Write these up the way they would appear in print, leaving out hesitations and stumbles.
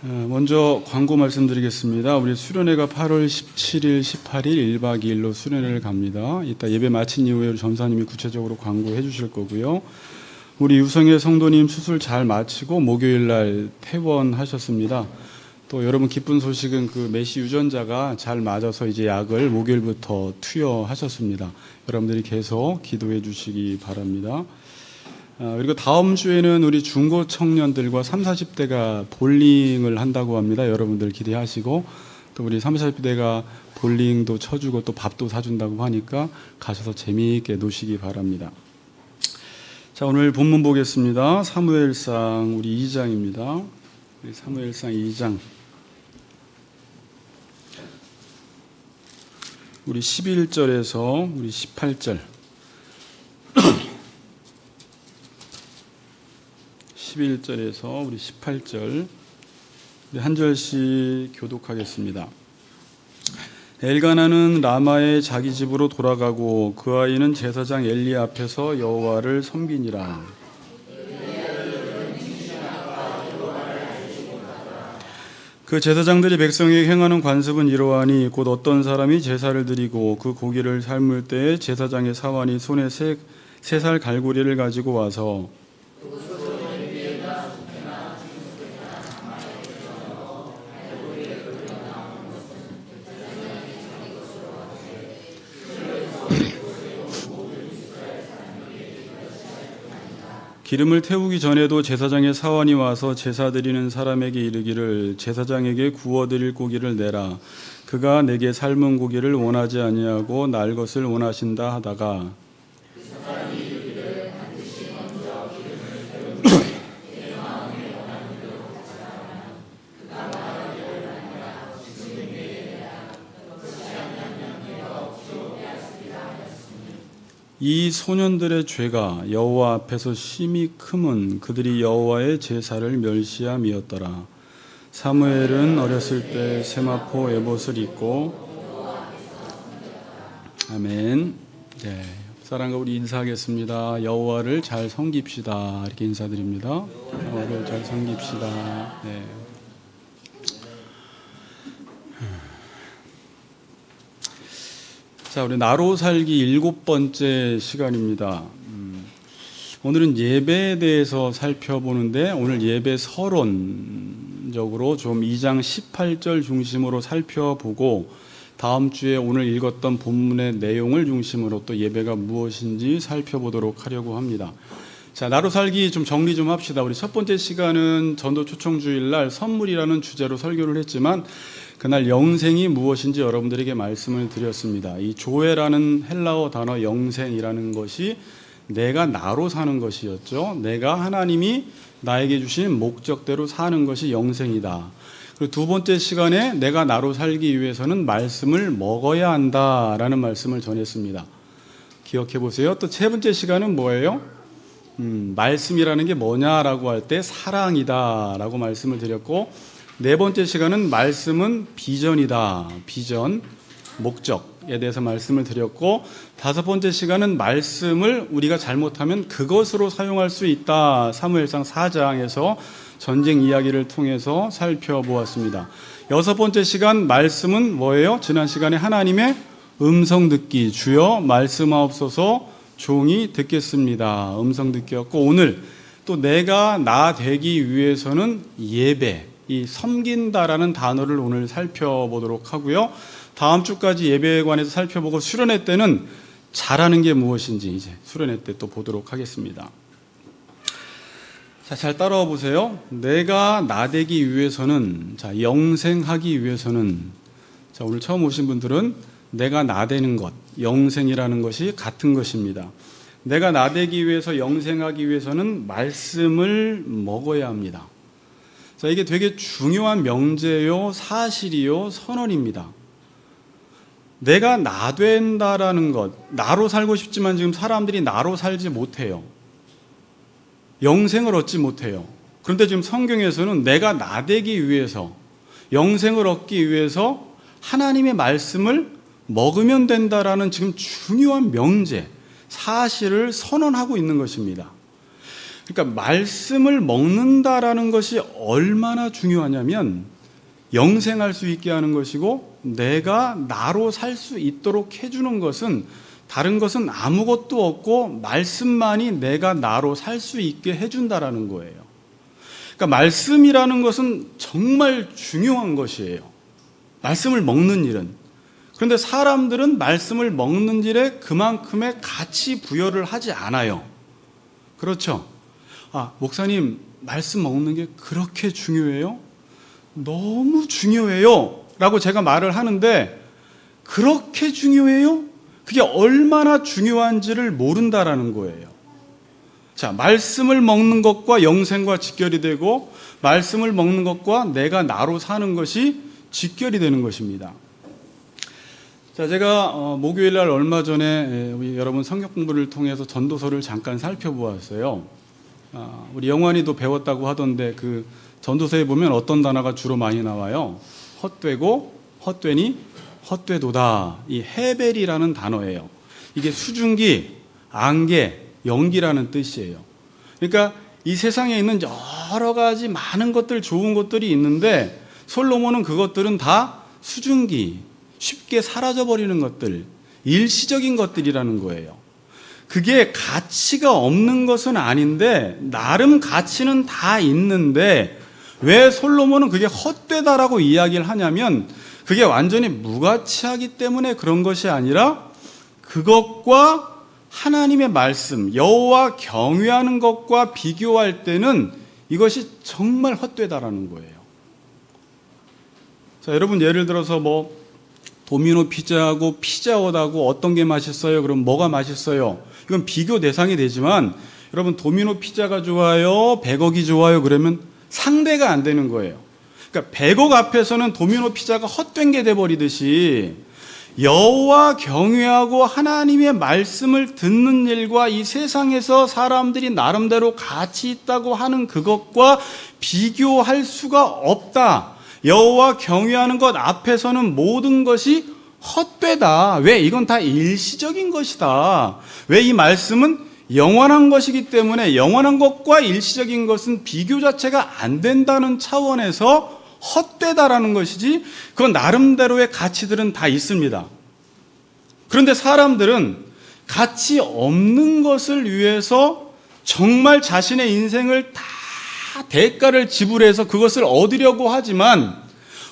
먼저 광고 말씀드리겠습니다. 우리 수련회가 8월 17일, 18일 1박 2일로 수련회를 갑니다. 이따 예배 마친 이후에 우리 전사님이 구체적으로 광고해 주실 거고요. 우리 유성의 성도님 수술 잘 마치고 목요일 날 퇴원하셨습니다. 또 여러분 기쁜 소식은 그 메시 유전자가 잘 맞아서 이제 약을 목요일부터 투여하셨습니다. 여러분들이 계속 기도해 주시기 바랍니다. 그리고 다음 주에는 우리 중고 청년들과 30, 40대가 볼링을 한다고 합니다. 여러분들 기대하시고 또 우리 30, 40대가 볼링도 쳐주고 또 밥도 사준다고 하니까 가셔서 재미있게 노시기 바랍니다. 자, 오늘 본문 보겠습니다. 사무엘상 우리 2장입니다. 사무엘상 2장 우리 11절에서 우리 18절 11절에서 우리 18절 한 절씩 교독하겠습니다. 엘가나는 라마의 자기 집으로 돌아가고 그 아이는 제사장 엘리 앞에서 여호와를 섬기니라. 그 제사장들이 백성에게 행하는 관습은 이러하니 곧 어떤 사람이 제사를 드리고 그 고기를 삶을 때에 제사장의 사환이 손에 세 살 갈고리를 가지고 와서 기름을 태우기 전에도 제사장의 사환이 와서 제사 드리는 사람에게 이르기를 제사장에게 구워드릴 고기를 내라. 그가 내게 삶은 고기를 원하지 아니하고 날 것을 원하신다 하다가 이 소년들의 죄가 여호와 앞에서 심히 크면 그들이 여호와의 제사를 멸시함이었더라. 사무엘은 어렸을 때 세마포 에봇을 입고 아멘. 네, 사랑과 우리 인사하겠습니다. 여호와를 잘 섬깁시다. 이렇게 인사드립니다. 여호와를 잘 섬깁시다. 네. 자, 우리 나로 살기 7번째 시간입니다. 오늘은 예배에 대해서 살펴보는데 오늘 예배 서론적으로 좀 2장 18절 중심으로 살펴보고 다음 주에 오늘 읽었던 본문의 내용을 중심으로 또 예배가 무엇인지 살펴보도록 하려고 합니다. 자, 나로 살기 좀 정리 좀 합시다. 우리 첫 번째 시간은 전도 초청주일날 선물이라는 주제로 설교를 했지만 그날 영생이 무엇인지 여러분들에게 말씀을 드렸습니다. 이 조회라는 헬라어 단어 영생이라는 것이 내가 나로 사는 것이었죠. 내가 하나님이 나에게 주신 목적대로 사는 것이 영생이다. 그리고 두 번째 시간에 내가 나로 살기 위해서는 말씀을 먹어야 한다라는 말씀을 전했습니다. 기억해 보세요. 또 세 번째 시간은 뭐예요? 말씀이라는 게 뭐냐라고 할 때 사랑이다라고 말씀을 드렸고 네 번째 시간은 말씀은 비전이다. 비전, 목적에 대해서 말씀을 드렸고 다섯 번째 시간은 말씀을 우리가 잘못하면 그것으로 사용할 수 있다. 사무엘상 4장에서 전쟁 이야기를 통해서 살펴보았습니다. 여섯 번째 시간 말씀은 뭐예요? 지난 시간에 하나님의 음성 듣기. 주여 말씀하옵소서 종이 듣겠습니다. 음성 듣기였고 오늘 또 내가 나 되기 위해서는 예배. 이 섬긴다라는 단어를 오늘 살펴보도록 하고요. 다음 주까지 예배에 관해서 살펴보고 수련회 때는 잘하는 게 무엇인지 이제 수련회 때 또 보도록 하겠습니다. 자, 잘 따라와 보세요. 내가 나 되기 위해서는 영생하기 위해서는 오늘 처음 오신 분들은 내가 나 되는 것, 영생이라는 것이 같은 것입니다. 내가 나 되기 위해서 영생하기 위해서는 말씀을 먹어야 합니다. 자, 이게 되게 중요한 명제요, 사실이요, 선언입니다. 내가 나 된다라는 것, 나로 살고 싶지만 지금 사람들이 나로 살지 못해요. 영생을 얻지 못해요. 그런데 지금 성경에서는 내가 나 되기 위해서, 영생을 얻기 위해서 하나님의 말씀을 먹으면 된다라는 지금 중요한 명제, 사실을 선언하고 있는 것입니다. 그러니까 말씀을 먹는다라는 것이 얼마나 중요하냐면 영생할 수 있게 하는 것이고, 내가 나로 살 수 있도록 해주는 것은 다른 것은 아무것도 없고 말씀만이 내가 나로 살 수 있게 해준다라는 거예요. 그러니까 말씀이라는 것은 정말 중요한 것이에요. 말씀을 먹는 일은. 그런데 사람들은 말씀을 먹는 일에 그만큼의 가치 부여를 하지 않아요. 그렇죠? 목사님, 말씀 먹는 게 그렇게 중요해요? 너무 중요해요 라고 제가 말을 하는데, 그렇게 중요해요? 그게 얼마나 중요한지를 모른다라는 거예요. 자, 말씀을 먹는 것과 영생과 직결이 되고, 말씀을 먹는 것과 내가 나로 사는 것이 직결이 되는 것입니다. 자, 제가 목요일 날 얼마 전에 우리 여러분 성경 공부를 통해서 전도서를 잠깐 살펴보았어요. 우리 영환이도 배웠다고 하던데, 그 전도서에 보면 어떤 단어가 주로 많이 나와요? 헛되고 헛되니 헛되도다. 이 헤벨이라는 단어예요. 이게 수증기, 안개, 연기라는 뜻이에요. 그러니까 이 세상에 있는 여러 가지 많은 것들, 좋은 것들이 있는데 솔로몬은 그것들은 다 수증기, 쉽게 사라져버리는 것들, 일시적인 것들이라는 거예요. 그게 가치가 없는 것은 아닌데 나름 가치는 다 있는데, 왜 솔로몬은 그게 헛되다라고 이야기를 하냐면, 그게 완전히 무가치하기 때문에 그런 것이 아니라 그것과 하나님의 말씀, 여호와 경외하는 것과 비교할 때는 이것이 정말 헛되다라는 거예요. 자, 여러분 예를 들어서 도미노 피자하고 피자헛하고 어떤 게 맛있어요? 그럼 뭐가 맛있어요? 이건 비교 대상이 되지만, 여러분 도미노 피자가 좋아요? 100억이 좋아요? 그러면 상대가 안 되는 거예요. 그러니까 100억 앞에서는 도미노 피자가 헛된 게 돼버리듯이, 여호와 경외하고 하나님의 말씀을 듣는 일과 이 세상에서 사람들이 나름대로 가치 있다고 하는 그것과 비교할 수가 없다. 여호와 경외하는 것 앞에서는 모든 것이 헛되다. 왜? 이건 다 일시적인 것이다. 왜? 이 말씀은 영원한 것이기 때문에 영원한 것과 일시적인 것은 비교 자체가 안 된다는 차원에서 헛되다라는 것이지, 그건 나름대로의 가치들은 다 있습니다. 그런데 사람들은 가치 없는 것을 위해서 정말 자신의 인생을 다 대가를 지불해서 그것을 얻으려고 하지만,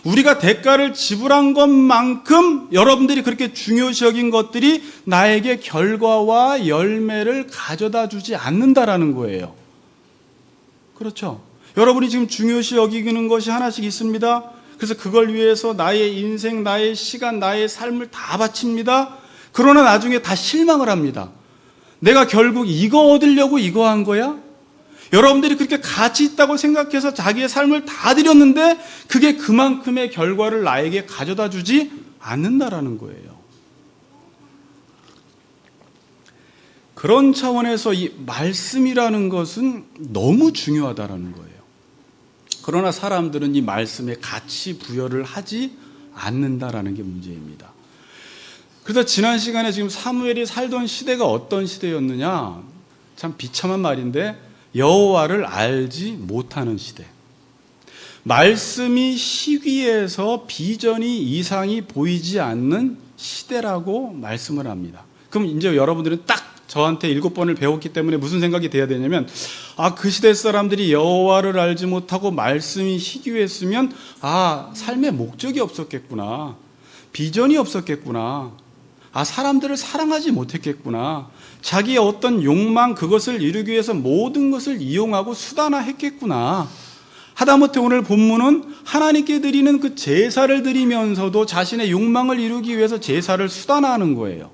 우리가 대가를 지불한 것만큼 여러분들이 그렇게 중요시 여긴 것들이 나에게 결과와 열매를 가져다 주지 않는다라는 거예요. 그렇죠? 여러분이 지금 중요시 여기는 것이 하나씩 있습니다. 그래서 그걸 위해서 나의 인생, 나의 시간, 나의 삶을 다 바칩니다. 그러나 나중에 다 실망을 합니다. 내가 결국 이거 얻으려고 이거 한 거야? 여러분들이 그렇게 가치 있다고 생각해서 자기의 삶을 다 드렸는데 그게 그만큼의 결과를 나에게 가져다 주지 않는다라는 거예요. 그런 차원에서 이 말씀이라는 것은 너무 중요하다라는 거예요. 그러나 사람들은 이 말씀에 가치 부여를 하지 않는다라는 게 문제입니다. 그래서 지난 시간에 지금 사무엘이 살던 시대가 어떤 시대였느냐? 참 비참한 말인데, 여호와를 알지 못하는 시대. 말씀이 희귀해서 비전이 이상이 보이지 않는 시대라고 말씀을 합니다. 그럼 이제 여러분들은 딱 저한테 7번을 배웠기 때문에 무슨 생각이 돼야 되냐면, 그 시대 사람들이 여호와를 알지 못하고 말씀이 희귀했으면 삶에 목적이 없었겠구나, 비전이 없었겠구나, 사람들을 사랑하지 못했겠구나, 자기의 어떤 욕망, 그것을 이루기 위해서 모든 것을 이용하고 수단화했겠구나. 하다못해 오늘 본문은 하나님께 드리는 그 제사를 드리면서도 자신의 욕망을 이루기 위해서 제사를 수단화하는 거예요.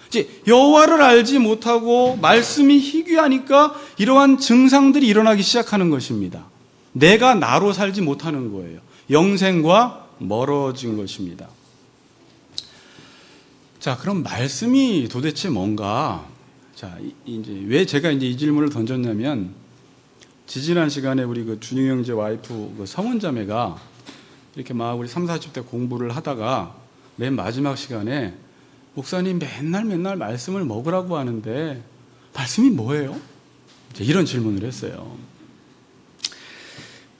이제 여호와를 알지 못하고 말씀이 희귀하니까 이러한 증상들이 일어나기 시작하는 것입니다. 내가 나로 살지 못하는 거예요. 영생과 멀어진 것입니다. 자, 그럼 말씀이 도대체 뭔가? 자, 이제 왜 제가 이 질문을 던졌냐면, 지지난 시간에 우리 그 준영 형제 와이프 그 성은자매가 이렇게 막 우리 30, 40대 공부를 하다가 맨 마지막 시간에, 목사님 맨날 말씀을 먹으라고 하는데 말씀이 뭐예요? 이런 질문을 했어요.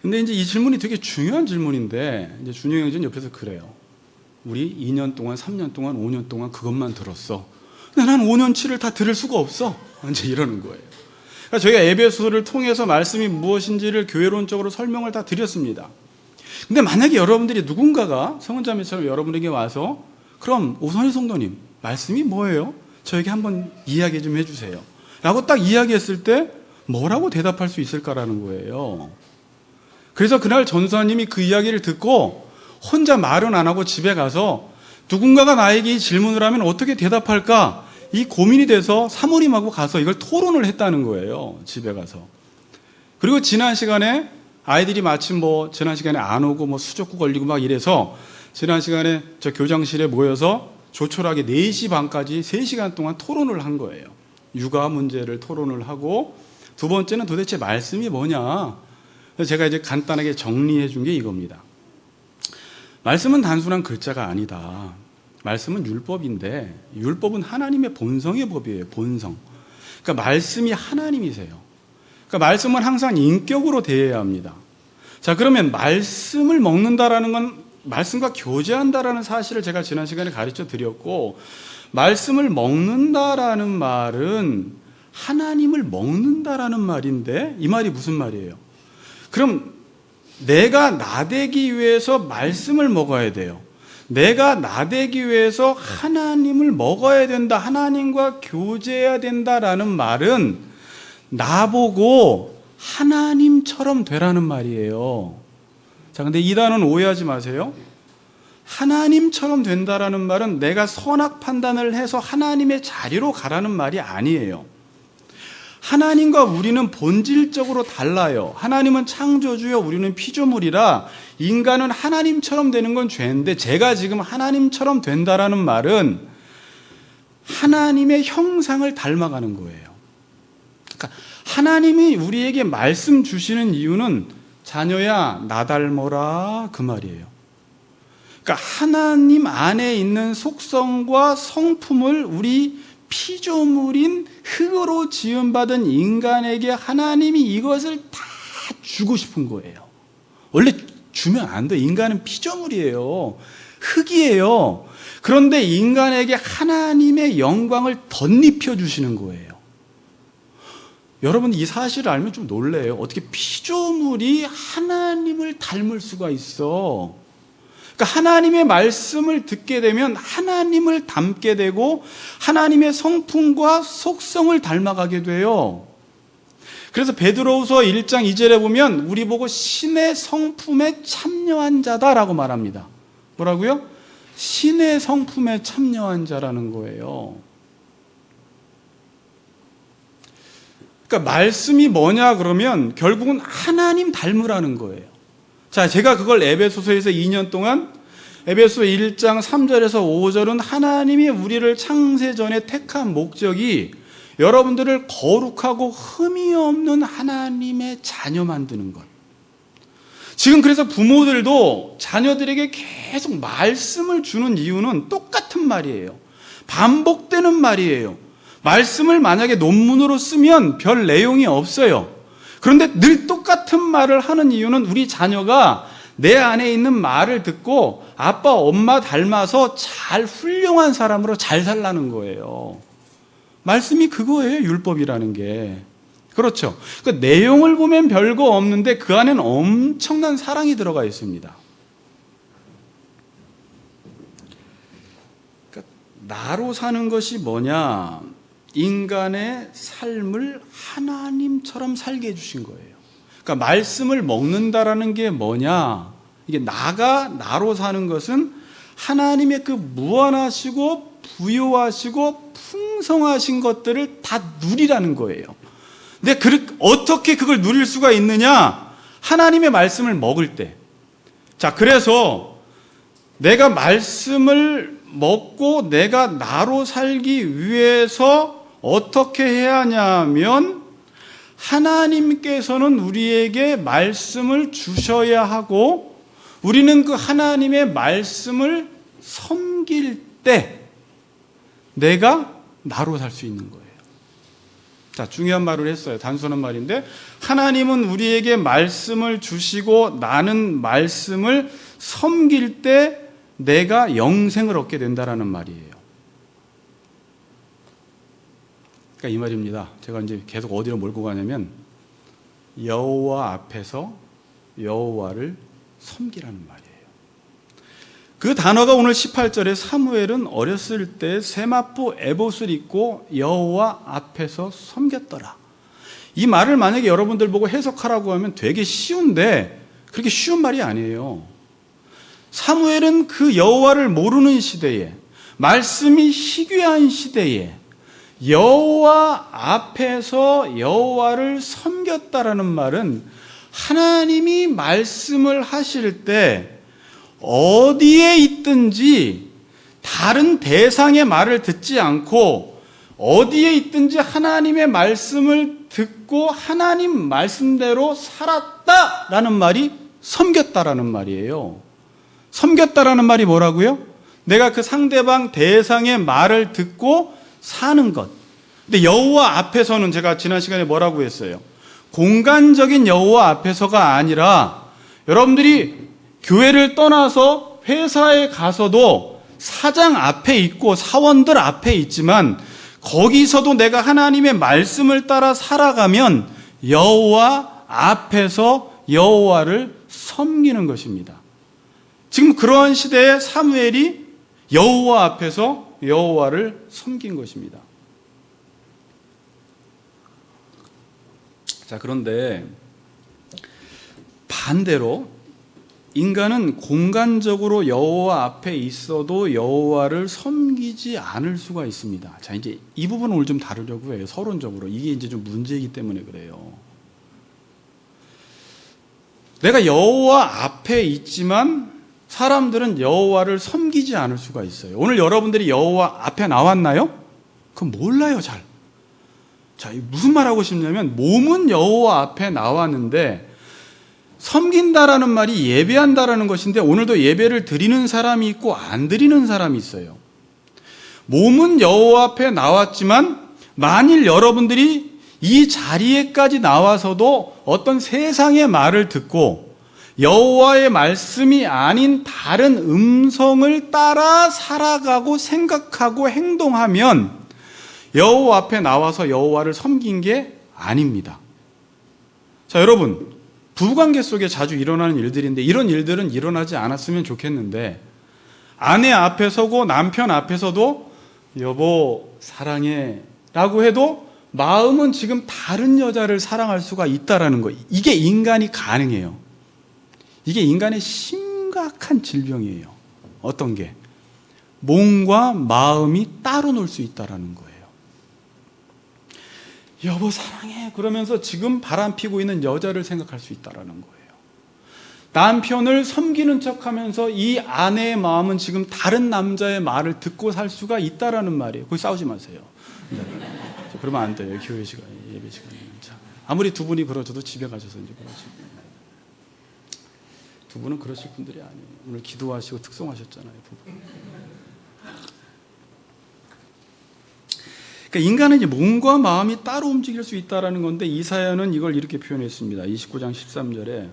근데 이제 이 질문이 되게 중요한 질문인데, 이제 준영 형제는 옆에서 그래요. 우리 2년 동안, 3년 동안, 5년 동안 그것만 들었어. 근데 난 5년치를 다 들을 수가 없어. 이제 이러는 거예요. 그러니까 저희가 에베소서를 통해서 말씀이 무엇인지를 교회론적으로 설명을 다 드렸습니다. 근데 만약에 여러분들이 누군가가 성은자매처럼 여러분에게 와서 그럼 오선희 성도님 말씀이 뭐예요? 저에게 한번 이야기 좀 해주세요 라고 딱 이야기했을 때 뭐라고 대답할 수 있을까라는 거예요. 그래서 그날 전도사님이 그 이야기를 듣고 혼자 말은 안 하고 집에 가서 누군가가 나에게 이 질문을 하면 어떻게 대답할까 이 고민이 돼서 사모님하고 가서 이걸 토론을 했다는 거예요. 집에 가서. 그리고 지난 시간에 아이들이 마침 지난 시간에 안 오고 수족구 걸리고 막 이래서 지난 시간에 저 교장실에 모여서 조촐하게 4시 반까지 3시간 동안 토론을 한 거예요. 육아 문제를 토론을 하고, 두 번째는 도대체 말씀이 뭐냐. 그래서 제가 이제 간단하게 정리해 준 게 이겁니다. 말씀은 단순한 글자가 아니다. 말씀은 율법인데, 율법은 하나님의 본성의 법이에요. 본성. 그러니까 말씀이 하나님이세요. 그러니까 말씀은 항상 인격으로 대해야 합니다. 자, 그러면 말씀을 먹는다라는 건 말씀과 교제한다라는 사실을 제가 지난 시간에 가르쳐 드렸고, 말씀을 먹는다라는 말은 하나님을 먹는다라는 말인데, 이 말이 무슨 말이에요? 그럼 내가 나되기 위해서 말씀을 먹어야 돼요. 내가 나되기 위해서 하나님을 먹어야 된다, 하나님과 교제해야 된다라는 말은 나보고 하나님처럼 되라는 말이에요. 자, 근데 이 단어는 오해하지 마세요. 하나님처럼 된다라는 말은 내가 선악 판단을 해서 하나님의 자리로 가라는 말이 아니에요. 하나님과 우리는 본질적으로 달라요. 하나님은 창조주요, 우리는 피조물이라 인간은 하나님처럼 되는 건 죄인데, 제가 지금 하나님처럼 된다라는 말은 하나님의 형상을 닮아가는 거예요. 그러니까 하나님이 우리에게 말씀 주시는 이유는 자녀야 나 닮아라 그 말이에요. 그러니까 하나님 안에 있는 속성과 성품을 우리 피조물인 흙으로 지음받은 인간에게 하나님이 이것을 다 주고 싶은 거예요. 원래 주면 안 돼. 인간은 피조물이에요. 흙이에요. 그런데 인간에게 하나님의 영광을 덧입혀 주시는 거예요. 여러분 이 사실을 알면 좀 놀래요. 어떻게 피조물이 하나님을 닮을 수가 있어. 그러니까 하나님의 말씀을 듣게 되면 하나님을 닮게 되고 하나님의 성품과 속성을 닮아가게 돼요. 그래서 베드로후서 1장 2절에 보면 우리 보고 신의 성품에 참여한 자다라고 말합니다. 뭐라고요? 신의 성품에 참여한 자라는 거예요. 그러니까 말씀이 뭐냐 그러면 결국은 하나님 닮으라는 거예요. 자, 제가 그걸 에베소서에서 2년 동안 에베소 1장 3절에서 5절은 하나님이 우리를 창세전에 택한 목적이 여러분들을 거룩하고 흠이 없는 하나님의 자녀 만드는 것. 지금 그래서 부모들도 자녀들에게 계속 말씀을 주는 이유는 똑같은 말이에요. 반복되는 말이에요. 말씀을 만약에 논문으로 쓰면 별 내용이 없어요. 그런데 늘 똑같은 말을 하는 이유는 우리 자녀가 내 안에 있는 말을 듣고 아빠, 엄마 닮아서 잘 훌륭한 사람으로 잘 살라는 거예요. 말씀이 그거예요, 율법이라는 게. 그렇죠. 그 내용을 보면 별거 없는데 그 안에는 엄청난 사랑이 들어가 있습니다. 그러니까 나로 사는 것이 뭐냐? 인간의 삶을 하나님처럼 살게 해주신 거예요. 그러니까 말씀을 먹는다라는 게 뭐냐? 이게 나로 사는 것은 하나님의 그 무한하시고 부요하시고 풍성하신 것들을 다 누리라는 거예요. 근데 어떻게 그걸 누릴 수가 있느냐? 하나님의 말씀을 먹을 때. 자, 그래서 내가 말씀을 먹고 내가 나로 살기 위해서 어떻게 해야 하냐면 하나님께서는 우리에게 말씀을 주셔야 하고 우리는 그 하나님의 말씀을 섬길 때 내가 나로 살 수 있는 거예요. 자, 중요한 말을 했어요. 단순한 말인데, 하나님은 우리에게 말씀을 주시고 나는 말씀을 섬길 때 내가 영생을 얻게 된다라는 말이에요. 그러니까 이 말입니다. 제가 이제 계속 어디로 몰고 가냐면, 여호와 앞에서 여호와를 섬기라는 말이에요. 그 단어가 오늘 18절에 사무엘은 어렸을 때 세마포 에봇을 입고 여호와 앞에서 섬겼더라. 이 말을 만약에 여러분들 보고 해석하라고 하면 되게 쉬운데 그렇게 쉬운 말이 아니에요. 사무엘은 그 여호와를 모르는 시대에, 말씀이 희귀한 시대에 여호와 앞에서 여호와를 섬겼다라는 말은 하나님이 말씀을 하실 때 어디에 있든지 다른 대상의 말을 듣지 않고 어디에 있든지 하나님의 말씀을 듣고 하나님 말씀대로 살았다라는 말이 섬겼다라는 말이에요. 섬겼다라는 말이 뭐라고요? 내가 그 상대방 대상의 말을 듣고 사는 것. 근데 여호와 앞에서는 제가 지난 시간에 뭐라고 했어요? 공간적인 여호와 앞에서가 아니라 여러분들이 교회를 떠나서 회사에 가서도 사장 앞에 있고 사원들 앞에 있지만 거기서도 내가 하나님의 말씀을 따라 살아가면 여호와 앞에서 여호와를 섬기는 것입니다. 지금 그러한 시대에 사무엘이 여호와 앞에서 여호와를 섬긴 것입니다. 자, 그런데 반대로 인간은 공간적으로 여호와 앞에 있어도 여호와를 섬기지 않을 수가 있습니다. 자, 이제 이 부분을 오늘 좀 다루려고 해요. 서론적으로. 이게 이제 좀 문제이기 때문에 그래요. 내가 여호와 앞에 있지만 사람들은 여호와를 섬기지 않을 수가 있어요. 오늘 여러분들이 여호와 앞에 나왔나요? 그건 몰라요, 잘. 자, 무슨 말하고 싶냐면 몸은 여호와 앞에 나왔는데 섬긴다라는 말이 예배한다라는 것인데 오늘도 예배를 드리는 사람이 있고 안 드리는 사람이 있어요. 몸은 여호와 앞에 나왔지만 만일 여러분들이 이 자리에까지 나와서도 어떤 세상의 말을 듣고 여호와의 말씀이 아닌 다른 음성을 따라 살아가고 생각하고 행동하면 여호와 앞에 나와서 여호와를 섬긴 게 아닙니다. 자, 여러분, 부부관계 속에 자주 일어나는 일들인데 이런 일들은 일어나지 않았으면 좋겠는데 아내 앞에 서고 남편 앞에 서도 여보 사랑해 라고 해도 마음은 지금 다른 여자를 사랑할 수가 있다라는 거. 이게 인간이 가능해요. 이게 인간의 심각한 질병이에요. 어떤 게? 몸과 마음이 따로 놀 수 있다라는 거예요. 여보 사랑해 그러면서 지금 바람피고 있는 여자를 생각할 수 있다라는 거예요. 남편을 섬기는 척하면서 이 아내의 마음은 지금 다른 남자의 말을 듣고 살 수가 있다라는 말이에요. 거기 싸우지 마세요. 네. 그러면 안 돼요. 교회 시간에, 예배 시간에. 자, 아무리 두 분이 그러셔도 집에 가셔서 이제 그러시고. 두 분은 그러실 분들이 아니에요. 오늘 기도하시고 특송하셨잖아요, 부부. 그러니까 인간은 이제 몸과 마음이 따로 움직일 수 있다라는 건데 이사야는 이걸 이렇게 표현했습니다. 29장 13절에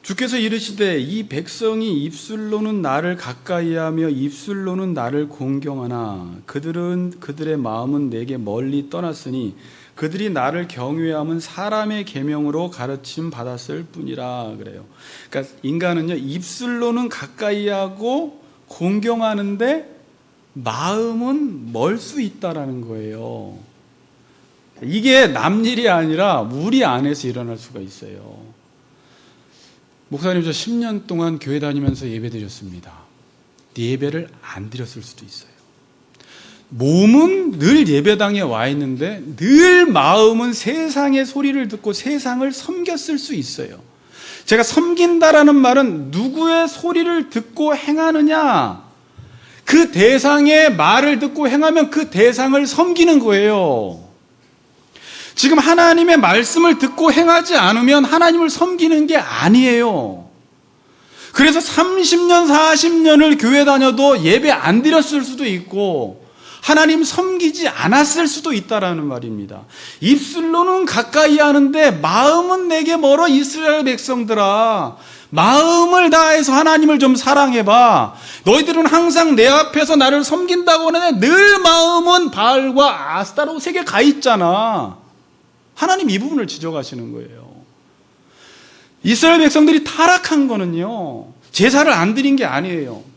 주께서 이르시되 이 백성이 입술로는 나를 가까이하며 입술로는 나를 공경하나 그들은 그들의 마음은 내게 멀리 떠났으니 그들이 나를 경외함은 사람의 계명으로 가르침 받았을 뿐이라 그래요. 그러니까 인간은요 입술로는 가까이하고 공경하는데 마음은 멀 수 있다라는 거예요. 이게 남일이 아니라 우리 안에서 일어날 수가 있어요. 목사님 저 10년 동안 교회 다니면서 예배 드렸습니다. 예배를 안 드렸을 수도 있어요. 몸은 늘 예배당에 와 있는데 늘 마음은 세상의 소리를 듣고 세상을 섬겼을 수 있어요. 제가 섬긴다라는 말은 누구의 소리를 듣고 행하느냐, 그 대상의 말을 듣고 행하면 그 대상을 섬기는 거예요. 지금 하나님의 말씀을 듣고 행하지 않으면 하나님을 섬기는 게 아니에요. 그래서 30년, 40년을 교회 다녀도 예배 안 드렸을 수도 있고 하나님 섬기지 않았을 수도 있다라는 말입니다. 입술로는 가까이 하는데 마음은 내게 멀어. 이스라엘 백성들아, 마음을 다해서 하나님을 좀 사랑해봐. 너희들은 항상 내 앞에서 나를 섬긴다고 하는데 늘 마음은 바알과 아스타롯에게 가 있잖아. 하나님 이 부분을 지적하시는 거예요. 이스라엘 백성들이 타락한 거는요, 제사를 안 드린 게 아니에요.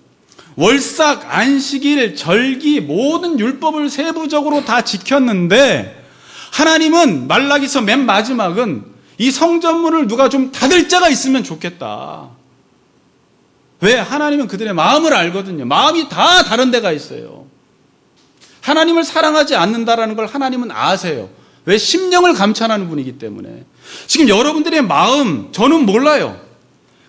월삭, 안식일, 절기 모든 율법을 세부적으로 다 지켰는데 하나님은 말라기서 맨 마지막은 이 성전문을 누가 좀 닫을 자가 있으면 좋겠다. 왜? 하나님은 그들의 마음을 알거든요. 마음이 다 다른 데가 있어요. 하나님을 사랑하지 않는다라는 걸 하나님은 아세요. 왜? 심령을 감찰하는 분이기 때문에. 지금 여러분들의 마음 저는 몰라요.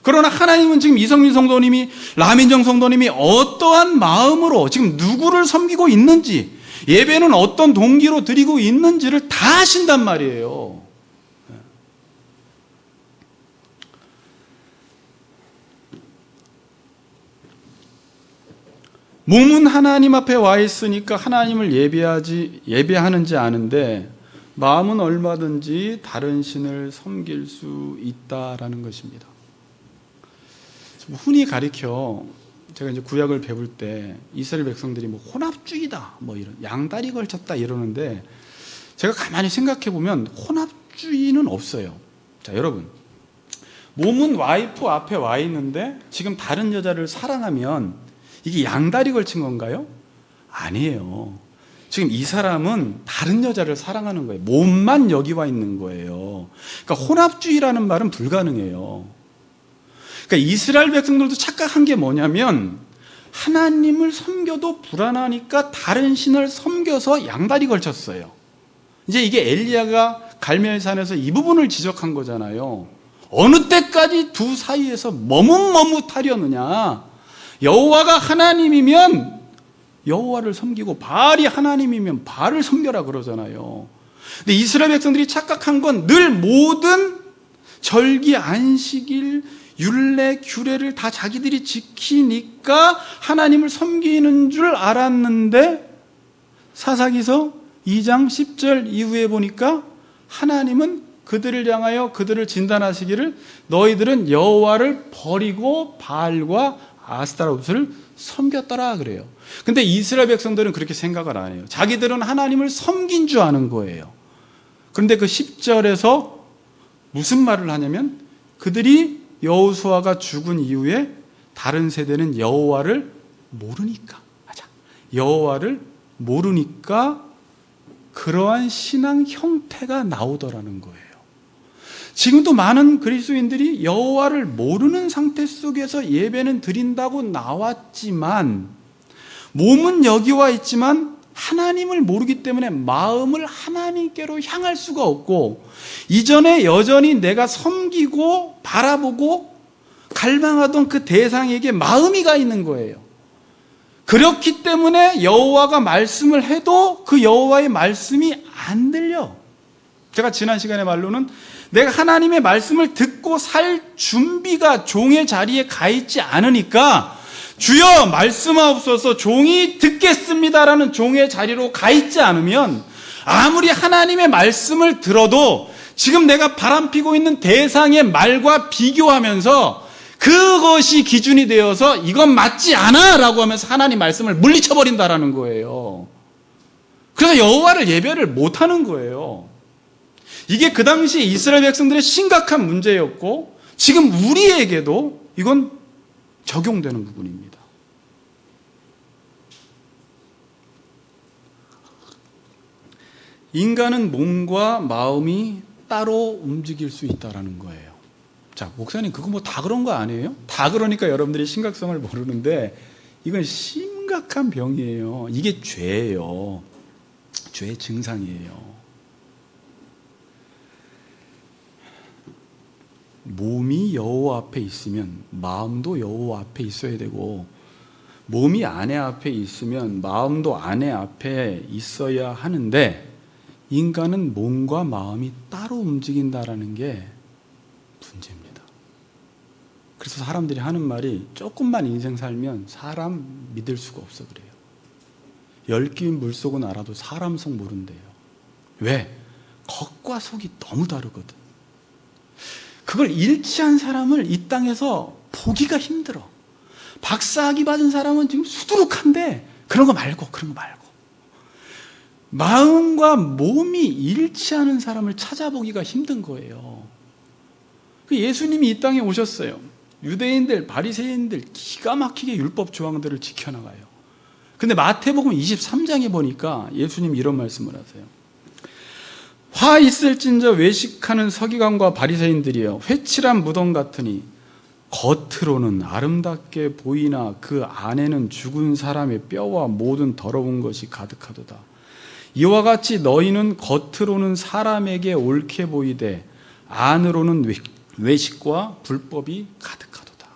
그러나 하나님은 지금 이성민 성도님이, 라민정 성도님이 어떠한 마음으로 지금 누구를 섬기고 있는지, 예배는 어떤 동기로 드리고 있는지를 다 아신단 말이에요. 몸은 하나님 앞에 와 있으니까 하나님을 예배하는지 아는데 마음은 얼마든지 다른 신을 섬길 수 있다라는 것입니다. 흔히 가리켜 제가 이제 구약을 배울 때 이스라엘 백성들이 뭐 혼합주의다, 뭐 이런 양다리 걸쳤다 이러는데 제가 가만히 생각해 보면 혼합주의는 없어요. 자, 여러분, 몸은 와이프 앞에 와 있는데 지금 다른 여자를 사랑하면 이게 양다리 걸친 건가요? 아니에요. 지금 이 사람은 다른 여자를 사랑하는 거예요. 몸만 여기 와 있는 거예요. 그러니까 혼합주의라는 말은 불가능해요. 그러니까 이스라엘 백성들도 착각한 게 뭐냐면 하나님을 섬겨도 불안하니까 다른 신을 섬겨서 양다리 걸쳤어요. 이제 이게 엘리야가 갈멜산에서 이 부분을 지적한 거잖아요. 어느 때까지 두 사이에서 머뭇머뭇하려느냐. 여호와가 하나님이면 여호와를 섬기고 바알이 하나님이면 바알을 섬겨라 그러잖아요. 근데 이스라엘 백성들이 착각한 건 늘 모든 절기, 안식일, 율례, 규례를 다 자기들이 지키니까 하나님을 섬기는 줄 알았는데 사사기서 2장 10절 이후에 보니까 하나님은 그들을 향하여 그들을 진단하시기를 너희들은 여호와를 버리고 바알과 아스타롯을 섬겼더라 그래요. 근데 이스라엘 백성들은 그렇게 생각을 안 해요. 자기들은 하나님을 섬긴 줄 아는 거예요. 그런데 그 10절에서 무슨 말을 하냐면 그들이 여호수아가 죽은 이후에 다른 세대는 여호와를 모르니까, 맞아, 여호와를 모르니까 그러한 신앙 형태가 나오더라는 거예요. 지금도 많은 그리스도인들이 여호와를 모르는 상태 속에서 예배는 드린다고 나왔지만 몸은 여기 와 있지만 하나님을 모르기 때문에 마음을 하나님께로 향할 수가 없고 이전에 여전히 내가 섬기고 바라보고 갈망하던 그 대상에게 마음이 가 있는 거예요. 그렇기 때문에 여호와가 말씀을 해도 그 여호와의 말씀이 안 들려. 제가 지난 시간에 말로는 내가 하나님의 말씀을 듣고 살 준비가 종의 자리에 가 있지 않으니까 주여 말씀하옵소서 종이 듣겠습니다라는 종의 자리로 가 있지 않으면 아무리 하나님의 말씀을 들어도 지금 내가 바람피고 있는 대상의 말과 비교하면서 그것이 기준이 되어서 이건 맞지 않아 라고 하면서 하나님 말씀을 물리쳐버린다라는 거예요. 그래서 여호와를 예배를 못하는 거예요. 이게 그 당시 이스라엘 백성들의 심각한 문제였고 지금 우리에게도 이건 적용되는 부분입니다. 인간은 몸과 마음이 따로 움직일 수 있다는 거예요. 자, 목사님 그거 뭐 다 그런 거 아니에요? 다 그러니까 여러분들이 심각성을 모르는데 이건 심각한 병이에요. 이게 죄예요. 죄의 증상이에요. 몸이 여호와 앞에 있으면 마음도 여호와 앞에 있어야 되고 몸이 아내 앞에 있으면 마음도 아내 앞에 있어야 하는데 인간은 몸과 마음이 따로 움직인다라는 게 문제입니다. 그래서 사람들이 하는 말이 조금만 인생 살면 사람 믿을 수가 없어 그래요. 얽힌 물속은 알아도 사람 속 모른대요. 왜? 겉과 속이 너무 다르거든. 그걸 일치한 사람을 이 땅에서 보기가 힘들어. 박사학위 받은 사람은 지금 수두룩한데 그런 거 말고 마음과 몸이 일치하는 사람을 찾아보기가 힘든 거예요. 예수님이 이 땅에 오셨어요. 유대인들, 바리새인들 기가 막히게 율법 조항들을 지켜나가요. 근데 마태복음 23장에 보니까 예수님이 이런 말씀을 하세요. 화 있을진저 외식하는 서기관과 바리새인들이여, 회칠한 무덤 같으니 겉으로는 아름답게 보이나 그 안에는 죽은 사람의 뼈와 모든 더러운 것이 가득하도다. 이와 같이 너희는 겉으로는 사람에게 옳게 보이되 안으로는 외식과 불법이 가득하도다.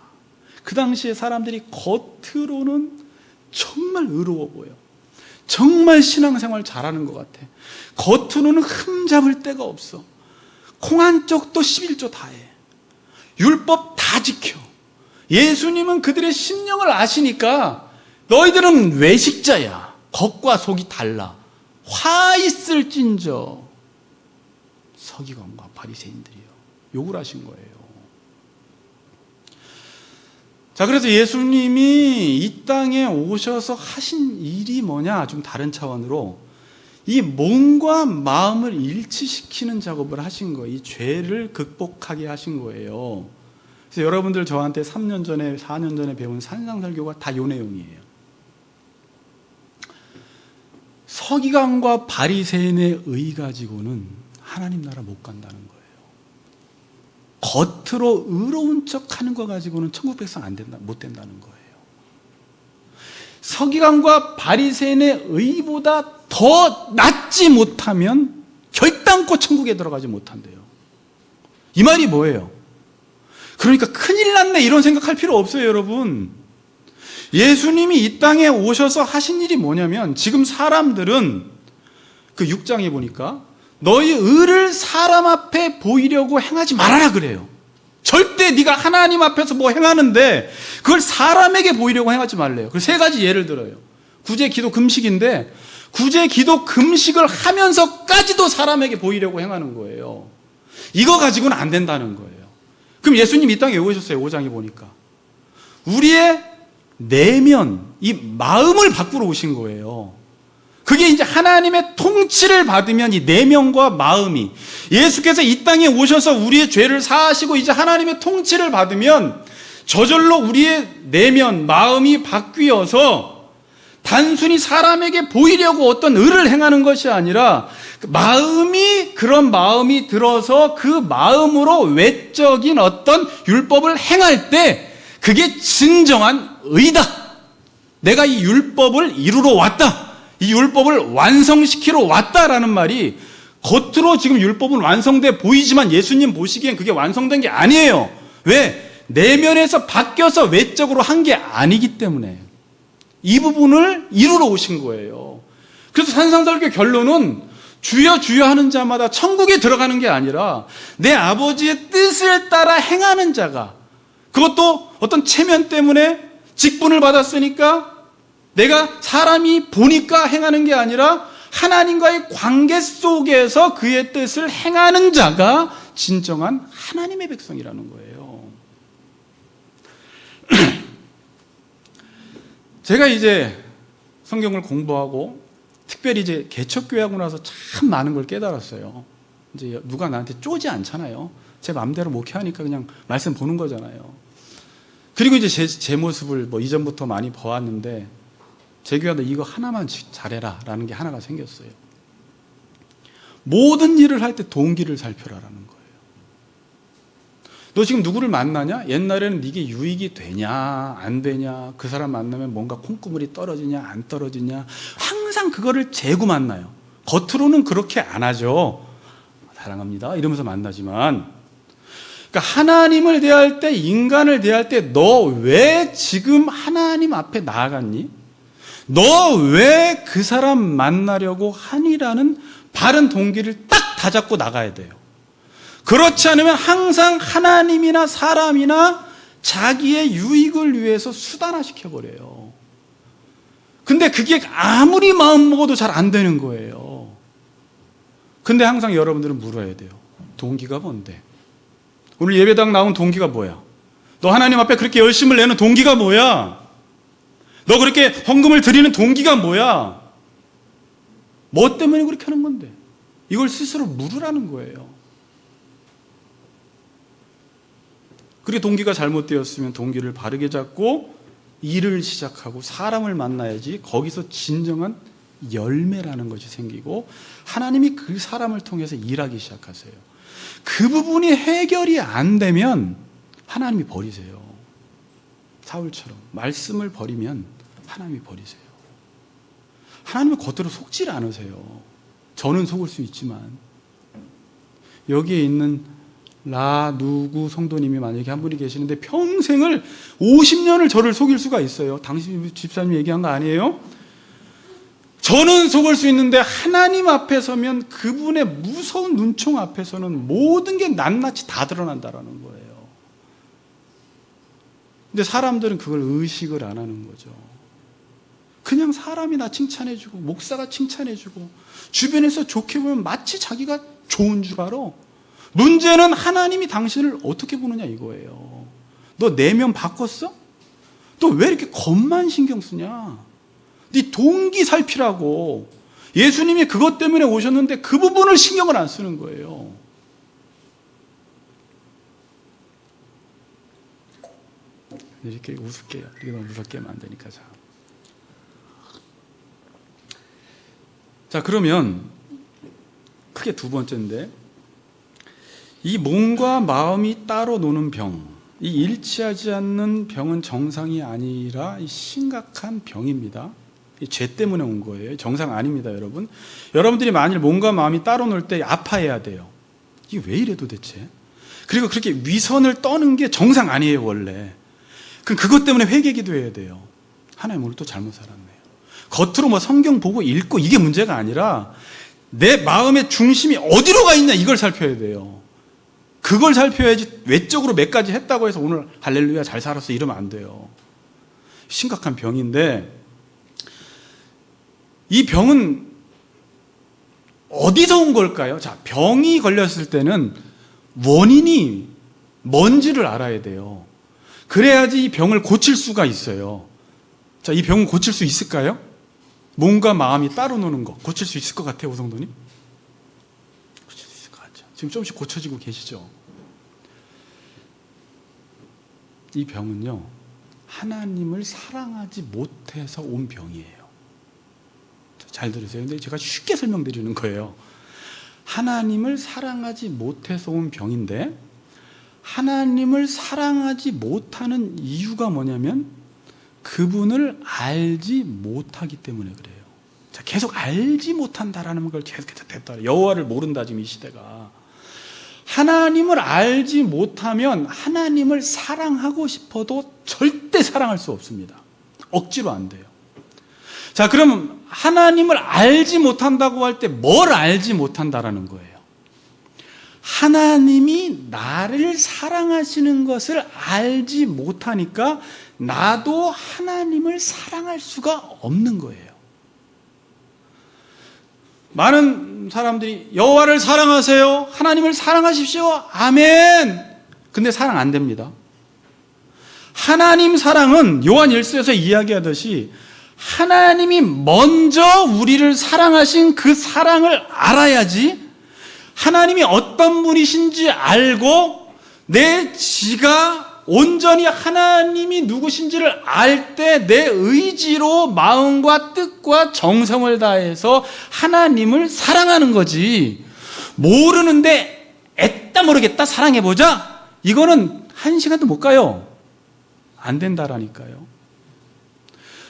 그 당시에 사람들이 겉으로는 정말 의로워 보여. 정말 신앙생활 잘하는 것 같아. 겉으로는 흠잡을 데가 없어. 콩 한 쪽도 11조 다 해. 율법 다 지켜. 예수님은 그들의 심령을 아시니까 너희들은 외식자야. 겉과 속이 달라. 화 있을진저. 서기관과 바리새인들이요. 욕을 하신 거예요. 자, 그래서 예수님이 이 땅에 오셔서 하신 일이 뭐냐? 좀 다른 차원으로 이 몸과 마음을 일치시키는 작업을 하신 거예요. 이 죄를 극복하게 하신 거예요. 그래서 여러분들 저한테 3년 전에, 4년 전에 배운 산상설교가 다 요 내용이에요. 서기관과 바리새인의 의 가지고는 하나님 나라 못 간다는 거예요. 겉으로 의로운 척하는 거 가지고는 천국 백성 못 된다는 거예요. 서기관과 바리새인의 의보다 더 낫지 못하면 결단코 천국에 들어가지 못한대요. 이 말이 뭐예요? 그러니까 큰일 났네 이런 생각할 필요 없어요, 여러분. 예수님이 이 땅에 오셔서 하신 일이 뭐냐면, 지금 사람들은 그 6장에 보니까 너희 의를 사람 앞에 보이려고 행하지 말아라 그래요. 절대 네가 하나님 앞에서 뭐 행하는데 그걸 사람에게 보이려고 행하지 말래요. 그래서 3가지 예를 들어요. 구제, 기도, 금식인데 구제, 기도, 금식을 하면서까지도 사람에게 보이려고 행하는 거예요. 이거 가지고는 안 된다는 거예요. 그럼 예수님 이 땅에 왜 오셨어요? 5장에 보니까 우리의 내면, 이 마음을 바꾸러 오신 거예요. 그게 이제 하나님의 통치를 받으면 이 내면과 마음이, 예수께서 이 땅에 오셔서 우리의 죄를 사하시고 이제 하나님의 통치를 받으면 저절로 우리의 내면, 마음이 바뀌어서 단순히 사람에게 보이려고 어떤 의를 행하는 것이 아니라 마음이, 그런 마음이 들어서 그 마음으로 외적인 어떤 율법을 행할 때 그게 진정한 의다. 내가 이 율법을 이루러 왔다. 이 율법을 완성시키러 왔다라는 말이, 겉으로 지금 율법은 완성돼 보이지만 예수님 보시기엔 그게 완성된 게 아니에요. 왜? 내면에서 바뀌어서 외적으로 한 게 아니기 때문에 이 부분을 이루러 오신 거예요. 그래서 산상설교 결론은 주여 주여 하는 자마다 천국에 들어가는 게 아니라 내 아버지의 뜻을 따라 행하는 자가, 그것도 어떤 체면 때문에 직분을 받았으니까 내가 사람이 보니까 행하는 게 아니라 하나님과의 관계 속에서 그의 뜻을 행하는 자가 진정한 하나님의 백성이라는 거예요. 제가 이제 성경을 공부하고 특별히 이제 개척교회하고 나서 참 많은 걸 깨달았어요. 이제 누가 나한테 쪼지 않잖아요. 제 마음대로 목회하니까 그냥 말씀 보는 거잖아요. 그리고 이제 제 모습을 뭐 이전부터 많이 봐왔는데, 제 교회도 이거 하나만 잘해라 라는 게 하나가 생겼어요. 모든 일을 할 때 동기를 살펴라라는 거예요. 너 지금 누구를 만나냐? 옛날에는 이게 유익이 되냐 안 되냐, 그 사람 만나면 뭔가 콩고물이 떨어지냐 안 떨어지냐, 항상 그거를 재고 만나요. 겉으로는 그렇게 안 하죠. 사랑합니다 이러면서 만나지만, 그러니까 하나님을 대할 때, 인간을 대할 때 너 왜 지금 하나님 앞에 나아갔니? 너 왜 그 사람 만나려고 하니라는 바른 동기를 딱 다잡고 나가야 돼요. 그렇지 않으면 항상 하나님이나 사람이나 자기의 유익을 위해서 수단화시켜버려요. 근데 그게 아무리 마음 먹어도 잘 안 되는 거예요. 근데 항상 여러분들은 물어야 돼요. 동기가 뭔데? 오늘 예배당 나온 동기가 뭐야? 너 하나님 앞에 그렇게 열심을 내는 동기가 뭐야? 너 그렇게 헌금을 드리는 동기가 뭐야? 뭐 때문에 그렇게 하는 건데? 이걸 스스로 물으라는 거예요. 그리고 동기가 잘못되었으면 동기를 바르게 잡고 일을 시작하고 사람을 만나야지 거기서 진정한 열매라는 것이 생기고 하나님이 그 사람을 통해서 일하기 시작하세요. 그 부분이 해결이 안 되면 하나님이 버리세요. 사울처럼 말씀을 버리면 하나님이 버리세요. 하나님은 겉으로 속질 않으세요. 저는 속을 수 있지만 여기에 있는 누구 성도님이 만약에 한 분이 계시는데 평생을 50년을 저를 속일 수가 있어요. 당신 집사님 얘기한 거 아니에요? 저는 속을 수 있는데 하나님 앞에 서면 그분의 무서운 눈총 앞에서는 모든 게 낱낱이 다 드러난다라는 거예요. 근데 사람들은 그걸 의식을 안 하는 거죠. 그냥 사람이 나 칭찬해주고 목사가 칭찬해주고 주변에서 좋게 보면 마치 자기가 좋은 줄 알아. 문제는 하나님이 당신을 어떻게 보느냐 이거예요. 너 내면 바꿨어? 또 왜 이렇게 겉만 신경 쓰냐? 네 동기 살피라고. 예수님이 그것 때문에 오셨는데 그 부분을 신경을 안 쓰는 거예요. 이렇게 웃을게요. 이렇게 너무 무섭게 하면 안 되니까. 자, 그러면 크게 두 번째인데 이 몸과 마음이 따로 노는 병, 이 일치하지 않는 병은 정상이 아니라 심각한 병입니다. 죄 때문에 온 거예요. 정상 아닙니다, 여러분. 여러분들이 만일 몸과 마음이 따로 놀 때 아파해야 돼요. 이게 왜 이래 도대체? 그리고 그렇게 위선을 떠는 게 정상 아니에요, 원래. 그럼 그것 때문에 회개기도 해야 돼요. 하나님 오늘 또 잘못 살았네요. 겉으로 뭐 성경 보고 읽고 이게 문제가 아니라 내 마음의 중심이 어디로 가 있냐 이걸 살펴야 돼요. 그걸 살펴야지 외적으로 몇 가지 했다고 해서 오늘 할렐루야 잘 살았어 이러면 안 돼요. 심각한 병인데 이 병은 어디서 온 걸까요? 자, 병이 걸렸을 때는 원인이 뭔지를 알아야 돼요. 그래야지 이 병을 고칠 수가 있어요. 자, 이 병은 고칠 수 있을까요? 몸과 마음이 따로 노는 거 고칠 수 있을 것 같아요, 오성도님? 고칠 수 있을 것 같죠. 지금 조금씩 고쳐지고 계시죠? 이 병은요, 하나님을 사랑하지 못해서 온 병이에요. 잘 들으세요. 근데 제가 쉽게 설명드리는 거예요. 하나님을 사랑하지 못해서 온 병인데 하나님을 사랑하지 못하는 이유가 뭐냐면 그분을 알지 못하기 때문에 그래요. 자, 계속 알지 못한다라는 걸 계속해서 됐다. 여호와를 모른다 지금 이 시대가. 하나님을 알지 못하면 하나님을 사랑하고 싶어도 절대 사랑할 수 없습니다. 억지로 안 돼요. 자, 그럼 하나님을 알지 못한다고 할 때 뭘 알지 못한다라는 거예요? 하나님이 나를 사랑하시는 것을 알지 못하니까 나도 하나님을 사랑할 수가 없는 거예요. 많은 사람들이 여호와를 사랑하세요. 하나님을 사랑하십시오. 아멘. 근데 사랑 안 됩니다. 하나님 사랑은 요한 1서에서 이야기하듯이 하나님이 먼저 우리를 사랑하신 그 사랑을 알아야지 하나님이 어떤 분이신지 알고 내 지가 온전히 하나님이 누구신지를 알 때 내 의지로 마음과 뜻과 정성을 다해서 하나님을 사랑하는 거지. 모르는데 애따 모르겠다 사랑해보자. 이거는 한 시간도 못 가요. 안 된다라니까요.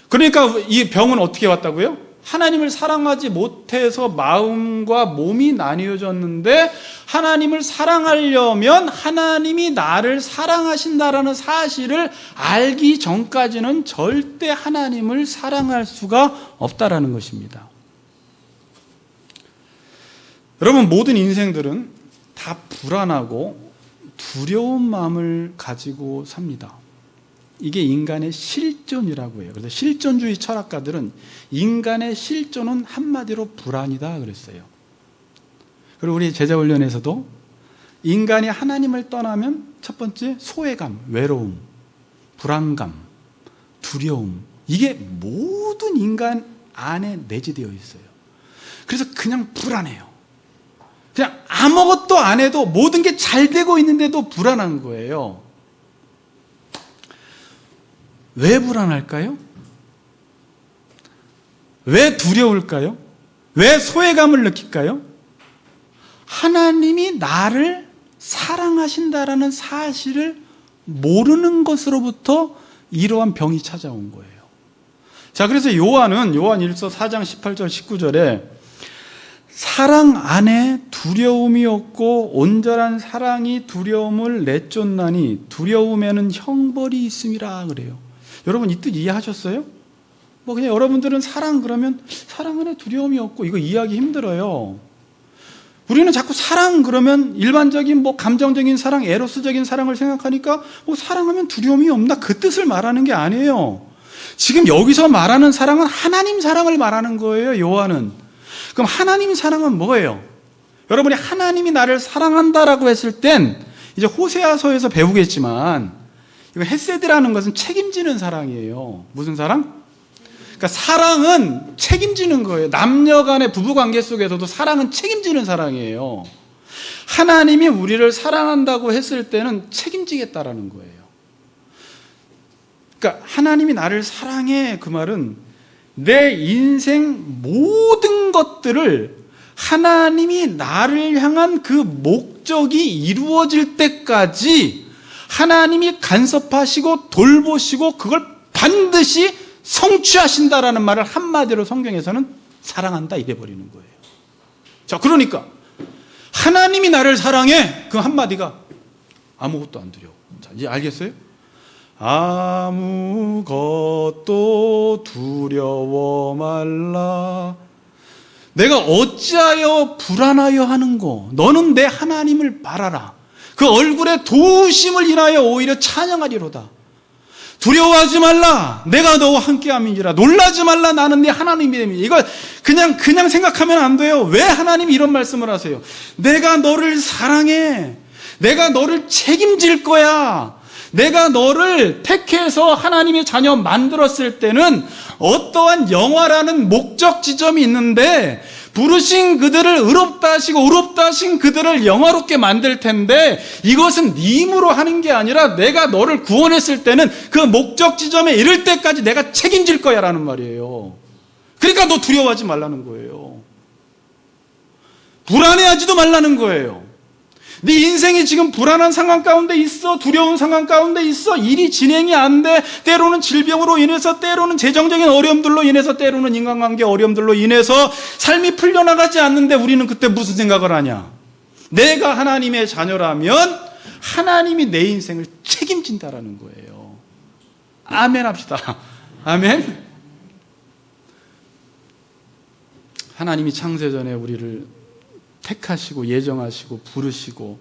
그러니까 이 병은 어떻게 왔다고요? 하나님을 사랑하지 못해서 마음과 몸이 나뉘어졌는데 하나님을 사랑하려면 하나님이 나를 사랑하신다라는 사실을 알기 전까지는 절대 하나님을 사랑할 수가 없다라는 것입니다. 여러분, 모든 인생들은 다 불안하고 두려운 마음을 가지고 삽니다. 이게 인간의 실존이라고 해요. 그래서 실존주의 철학가들은 인간의 실존은 한마디로 불안이다 그랬어요. 그리고 우리 제자훈련에서도 인간이 하나님을 떠나면 첫 번째 소외감, 외로움, 불안감, 두려움, 이게 모든 인간 안에 내재되어 있어요. 그래서 그냥 불안해요. 그냥 아무것도 안 해도 모든 게 잘 되고 있는데도 불안한 거예요. 왜 불안할까요? 왜 두려울까요? 왜 소외감을 느낄까요? 하나님이 나를 사랑하신다라는 사실을 모르는 것으로부터 이러한 병이 찾아온 거예요. 자, 그래서 요한 1서 4장 18절 19절에 사랑 안에 두려움이 없고 온전한 사랑이 두려움을 내쫓나니 두려움에는 형벌이 있음이라 그래요. 여러분 이 뜻 이해하셨어요? 뭐 그냥 여러분들은 사랑 그러면 사랑 안에 두려움이 없고 이거 이해하기 힘들어요. 우리는 자꾸 사랑 그러면 일반적인 뭐 감정적인 사랑, 에로스적인 사랑을 생각하니까 뭐 사랑하면 두려움이 없나 그 뜻을 말하는 게 아니에요. 지금 여기서 말하는 사랑은 하나님 사랑을 말하는 거예요. 요한은. 그럼 하나님 사랑은 뭐예요? 여러분이 하나님이 나를 사랑한다라고 했을 땐 이제 호세아서에서 배우겠지만 이거 헤세드라는 것은 책임지는 사랑이에요. 무슨 사랑? 그러니까 사랑은 책임지는 거예요. 남녀 간의 부부 관계 속에서도 사랑은 책임지는 사랑이에요. 하나님이 우리를 사랑한다고 했을 때는 책임지겠다라는 거예요. 그러니까 하나님이 나를 사랑해 그 말은 내 인생 모든 것들을 하나님이 나를 향한 그 목적이 이루어질 때까지 하나님이 간섭하시고 돌보시고 그걸 반드시 성취하신다라는 말을 한마디로 성경에서는 사랑한다 이래 버리는 거예요. 자, 그러니까 하나님이 나를 사랑해 그 한마디가 아무것도 안 두려워. 자, 이제 알겠어요? 아무것도 두려워 말라. 내가 어찌하여 불안하여 하는고? 너는 내 하나님을 바라라. 그 얼굴에 도우심을 인하여 오히려 찬양하리로다. 두려워하지 말라. 내가 너와 함께함이니라. 놀라지 말라. 나는 네 하나님이니. 이걸 그냥 생각하면 안 돼요. 왜 하나님이 이런 말씀을 하세요? 내가 너를 사랑해. 내가 너를 책임질 거야. 내가 너를 택해서 하나님의 자녀 만들었을 때는 어떠한 영화라는 목적 지점이 있는데 부르신 그들을 의롭다 하시고 의롭다 하신 그들을 영화롭게 만들 텐데 이것은 네 힘으로 하는 게 아니라 내가 너를 구원했을 때는 그 목적 지점에 이를 때까지 내가 책임질 거야 라는 말이에요. 그러니까 너 두려워하지 말라는 거예요. 불안해하지도 말라는 거예요. 네 인생이 지금 불안한 상황 가운데 있어. 두려운 상황 가운데 있어. 일이 진행이 안 돼. 때로는 질병으로 인해서, 때로는 재정적인 어려움들로 인해서, 때로는 인간관계 어려움들로 인해서 삶이 풀려나가지 않는데 우리는 그때 무슨 생각을 하냐? 내가 하나님의 자녀라면 하나님이 내 인생을 책임진다라는 거예요. 아멘 합시다. 아멘. 하나님이 창세전에 우리를 택하시고 예정하시고 부르시고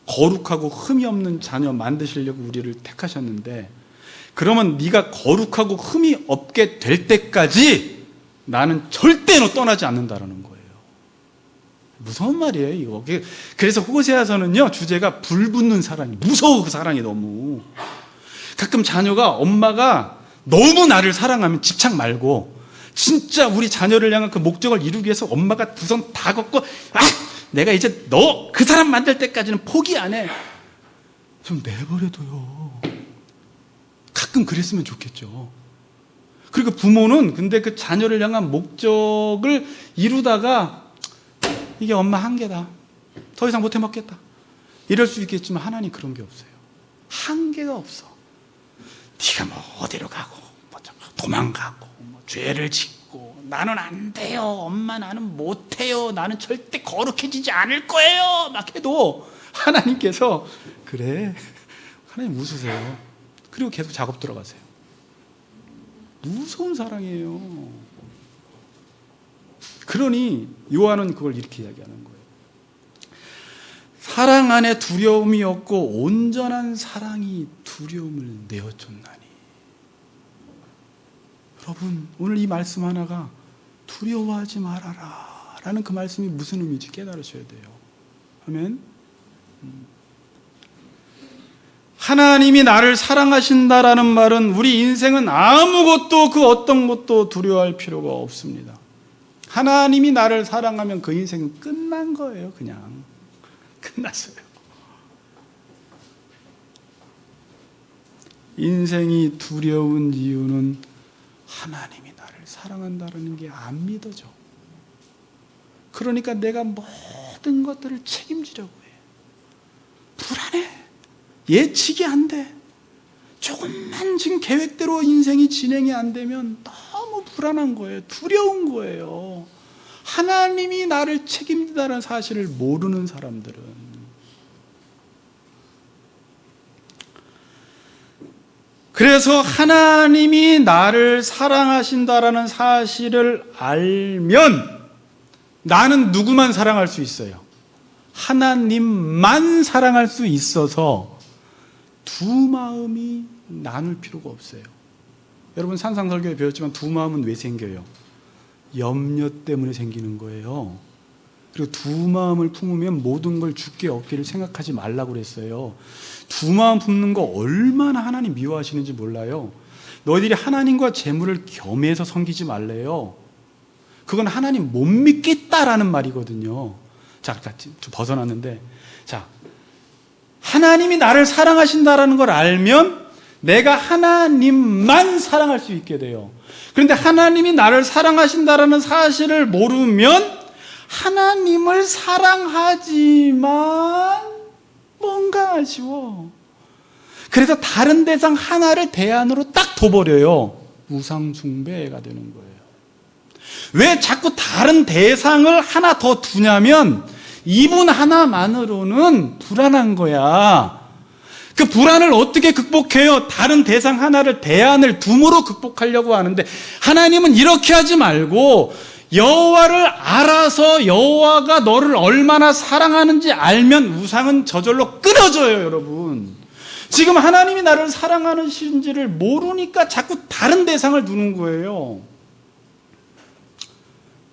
거룩하고 흠이 없는 자녀 만드시려고 우리를 택하셨는데 그러면 네가 거룩하고 흠이 없게 될 때까지 나는 절대로 떠나지 않는다라는 거예요. 무서운 말이에요 이거. 그래서 호세아서는요 주제가 불붙는 사랑이 무서워. 그 사랑이 너무. 가끔 자녀가 엄마가 너무 나를 사랑하면 집착 말고 진짜 우리 자녀를 향한 그 목적을 이루기 위해서 엄마가 두 손 다 걷고 내가 이제 너 그 사람 만들 때까지는 포기 안 해. 좀 내버려둬요. 가끔 그랬으면 좋겠죠. 그리고 부모는 근데 그 자녀를 향한 목적을 이루다가 이게 엄마 한계다. 더 이상 못 해먹겠다. 이럴 수 있겠지만 하나님 그런 게 없어요. 한계가 없어. 네가 뭐 어디로 가고 뭐 도망가고 뭐 죄를 짓고 나는 안 돼요. 엄마 나는 못해요. 나는 절대 거룩해지지 않을 거예요. 막 해도 하나님께서 그래. 하나님 웃으세요. 그리고 계속 작업 들어가세요. 무서운 사랑이에요. 그러니 요한은 그걸 이렇게 이야기하는 거예요. 사랑 안에 두려움이 없고 온전한 사랑이 두려움을 내어쫓나니. 여러분, 오늘 이 말씀 하나가 두려워하지 말아라 라는 그 말씀이 무슨 의미인지 깨달으셔야 돼요. 아멘. 하나님이 나를 사랑하신다라는 말은 우리 인생은 아무것도 그 어떤 것도 두려워할 필요가 없습니다. 하나님이 나를 사랑하면 그 인생은 끝난 거예요. 그냥 끝났어요. 인생이 두려운 이유는 하나님이 나를 사랑한다는 게 안 믿어져. 그러니까 내가 모든 것들을 책임지려고 해. 불안해. 예측이 안 돼. 조금만 지금 계획대로 인생이 진행이 안 되면 너무 불안한 거예요. 두려운 거예요. 하나님이 나를 책임진다는 사실을 모르는 사람들은. 그래서 하나님이 나를 사랑하신다라는 사실을 알면 나는 누구만 사랑할 수 있어요? 하나님만 사랑할 수 있어서 두 마음이 나눌 필요가 없어요. 여러분 산상설교에 배웠지만 두 마음은 왜 생겨요? 염려 때문에 생기는 거예요. 그리고 두 마음을 품으면 모든 걸 주께 얻기를 생각하지 말라고 그랬어요. 두 마음 품는 거 얼마나 하나님 미워하시는지 몰라요. 너희들이 하나님과 재물을 겸해서 섬기지 말래요. 그건 하나님 못 믿겠다라는 말이거든요. 자, 좀 벗어났는데, 자, 하나님이 나를 사랑하신다라는 걸 알면 내가 하나님만 사랑할 수 있게 돼요. 그런데 하나님이 나를 사랑하신다라는 사실을 모르면 하나님을 사랑하지만 뭔가 아쉬워. 그래서 다른 대상 하나를 대안으로 딱 둬버려요. 우상 숭배가 되는 거예요. 왜 자꾸 다른 대상을 하나 더 두냐면 이분 하나만으로는 불안한 거야. 그 불안을 어떻게 극복해요? 다른 대상 하나를 대안을 둠으로 극복하려고 하는데 하나님은 이렇게 하지 말고 여호와를 알아서 여호와가 너를 얼마나 사랑하는지 알면 우상은 저절로 끊어져요. 여러분, 지금 하나님이 나를 사랑하시는지를 모르니까 자꾸 다른 대상을 두는 거예요.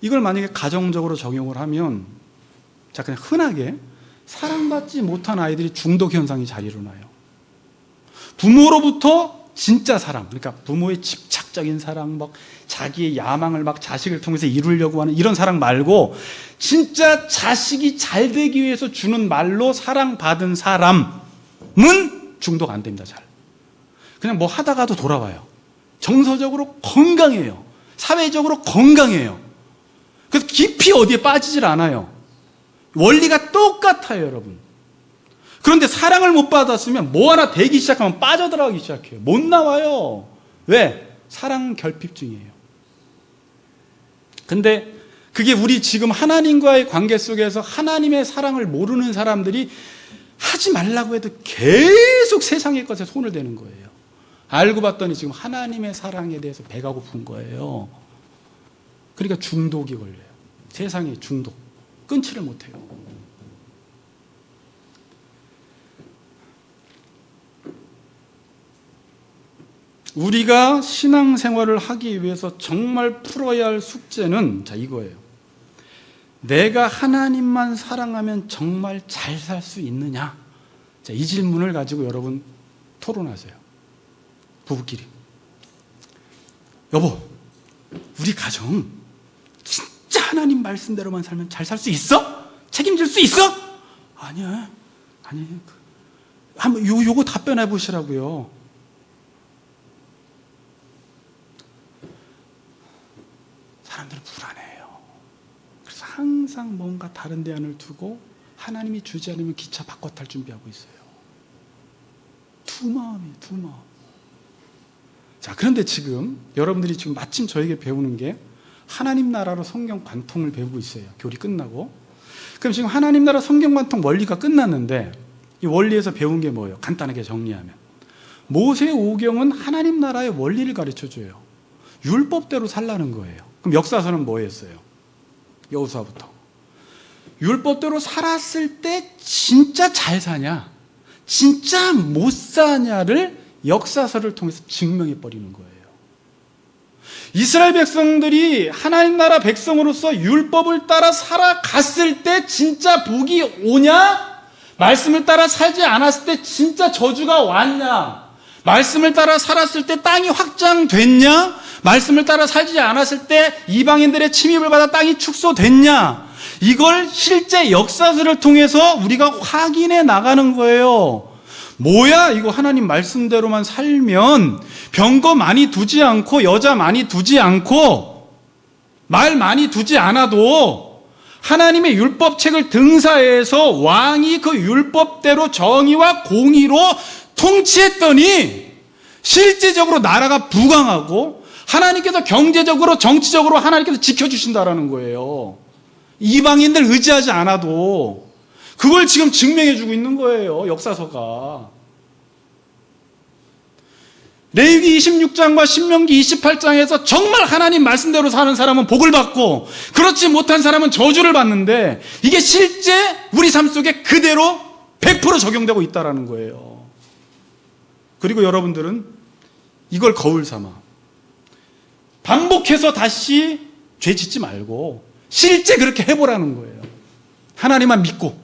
이걸 만약에 가정적으로 적용을 하면, 자, 그냥 흔하게 사랑받지 못한 아이들이 중독 현상이 잘 일어나요. 부모로부터 진짜 사랑, 그러니까 부모의 집착적인 사랑, 막 자기의 야망을 막 자식을 통해서 이루려고 하는 이런 사랑 말고 진짜 자식이 잘 되기 위해서 주는 말로 사랑받은 사람은 중독 안 됩니다. 잘. 그냥 뭐 하다가도 돌아와요. 정서적으로 건강해요. 사회적으로 건강해요. 그래서 깊이 어디에 빠지질 않아요. 원리가 똑같아요, 여러분. 그런데 사랑을 못 받았으면 뭐 하나 되기 시작하면 빠져들어가기 시작해요. 못 나와요. 왜? 사랑 결핍증이에요. 근데 그게 우리 지금 하나님과의 관계 속에서 하나님의 사랑을 모르는 사람들이 하지 말라고 해도 계속 세상의 것에 손을 대는 거예요. 알고 봤더니 지금 하나님의 사랑에 대해서 배가 고픈 거예요. 그러니까 중독이 걸려요. 세상의 중독. 끊지를 못해요. 우리가 신앙생활을 하기 위해서 정말 풀어야 할 숙제는 자 이거예요. 내가 하나님만 사랑하면 정말 잘 살 수 있느냐? 자, 이 질문을 가지고 여러분 토론하세요. 부부끼리. 여보, 우리 가정 진짜 하나님 말씀대로만 살면 잘 살 수 있어? 책임질 수 있어? 아니야. 아니, 한번 요거 답변해 보시라고요. 사람들은 불안해요. 그래서 항상 뭔가 다른 대안을 두고 하나님이 주지 않으면 기차 바꿔 탈 준비하고 있어요. 두 마음이에요, 두 마음. 자, 그런데 지금 여러분들이 지금 마침 저에게 배우는 게 하나님 나라로 성경 관통을 배우고 있어요. 교리 끝나고. 그럼 지금 하나님 나라 성경 관통 원리가 끝났는데 이 원리에서 배운 게 뭐예요? 간단하게 정리하면 모세 오경은 하나님 나라의 원리를 가르쳐줘요. 율법대로 살라는 거예요. 그럼 역사서는 뭐 했어요? 여호수아부터. 율법대로 살았을 때 진짜 잘 사냐, 진짜 못 사냐를 역사서를 통해서 증명해 버리는 거예요. 이스라엘 백성들이 하나님 나라 백성으로서 율법을 따라 살아갔을 때 진짜 복이 오냐? 말씀을 따라 살지 않았을 때 진짜 저주가 왔냐? 말씀을 따라 살았을 때 땅이 확장됐냐? 말씀을 따라 살지 않았을 때 이방인들의 침입을 받아 땅이 축소됐냐? 이걸 실제 역사들을 통해서 우리가 확인해 나가는 거예요. 뭐야? 이거 하나님 말씀대로만 살면 병거 많이 두지 않고 여자 많이 두지 않고 말 많이 두지 않아도 하나님의 율법책을 등사해서 왕이 그 율법대로 정의와 공의로 통치했더니 실제적으로 나라가 부강하고 하나님께서 경제적으로 정치적으로 하나님께서 지켜주신다라는 거예요. 이방인들 의지하지 않아도 그걸 지금 증명해주고 있는 거예요. 역사서가. 레위기 26장과 신명기 28장에서 정말 하나님 말씀대로 사는 사람은 복을 받고 그렇지 못한 사람은 저주를 받는데 이게 실제 우리 삶 속에 그대로 100% 적용되고 있다는 거예요. 그리고 여러분들은 이걸 거울 삼아 반복해서 다시 죄 짓지 말고 실제 그렇게 해보라는 거예요. 하나님만 믿고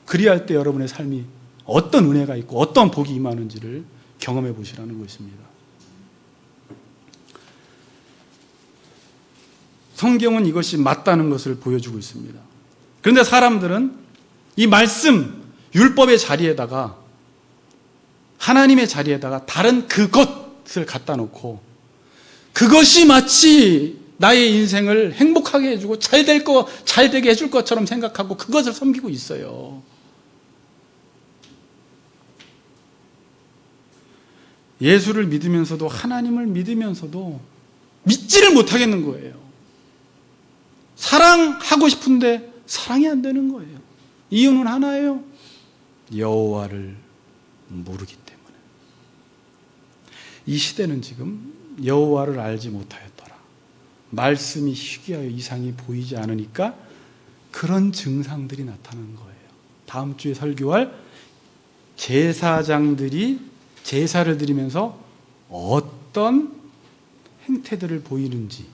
그리할 때 여러분의 삶이 어떤 은혜가 있고 어떤 복이 임하는지를 경험해 보시라는 것입니다. 성경은 이것이 맞다는 것을 보여주고 있습니다. 그런데 사람들은 이 말씀, 율법의 자리에다가 하나님의 자리에다가 다른 그것을 갖다 놓고 그것이 마치 나의 인생을 행복하게 해주고 잘 되게 해줄 것처럼 생각하고 그것을 섬기고 있어요. 예수를 믿으면서도 하나님을 믿으면서도 믿지를 못하겠는 거예요. 사랑하고 싶은데 사랑이 안 되는 거예요. 이유는 하나예요. 여호와를 모르기 때문에. 이 시대는 지금 여호와를 알지 못하였더라. 말씀이 희귀하여 이상이 보이지 않으니까 그런 증상들이 나타나는 거예요. 다음 주에 설교할 제사장들이 제사를 드리면서 어떤 행태들을 보이는지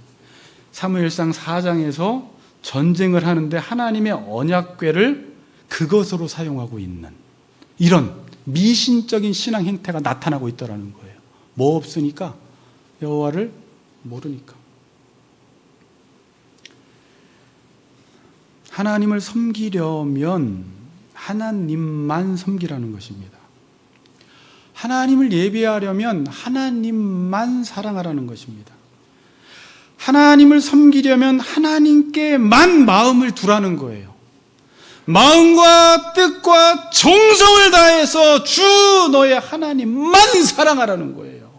사무엘상 4장에서 전쟁을 하는데 하나님의 언약궤를 그것으로 사용하고 있는 이런 미신적인 신앙 행태가 나타나고 있다는 거예요. 뭐 없으니까? 여호와를 모르니까. 하나님을 섬기려면 하나님만 섬기라는 것입니다. 하나님을 예배하려면 하나님만 사랑하라는 것입니다. 하나님을 섬기려면 하나님께만 마음을 두라는 거예요. 마음과 뜻과 정성을 다해서 주 너의 하나님만 사랑하라는 거예요.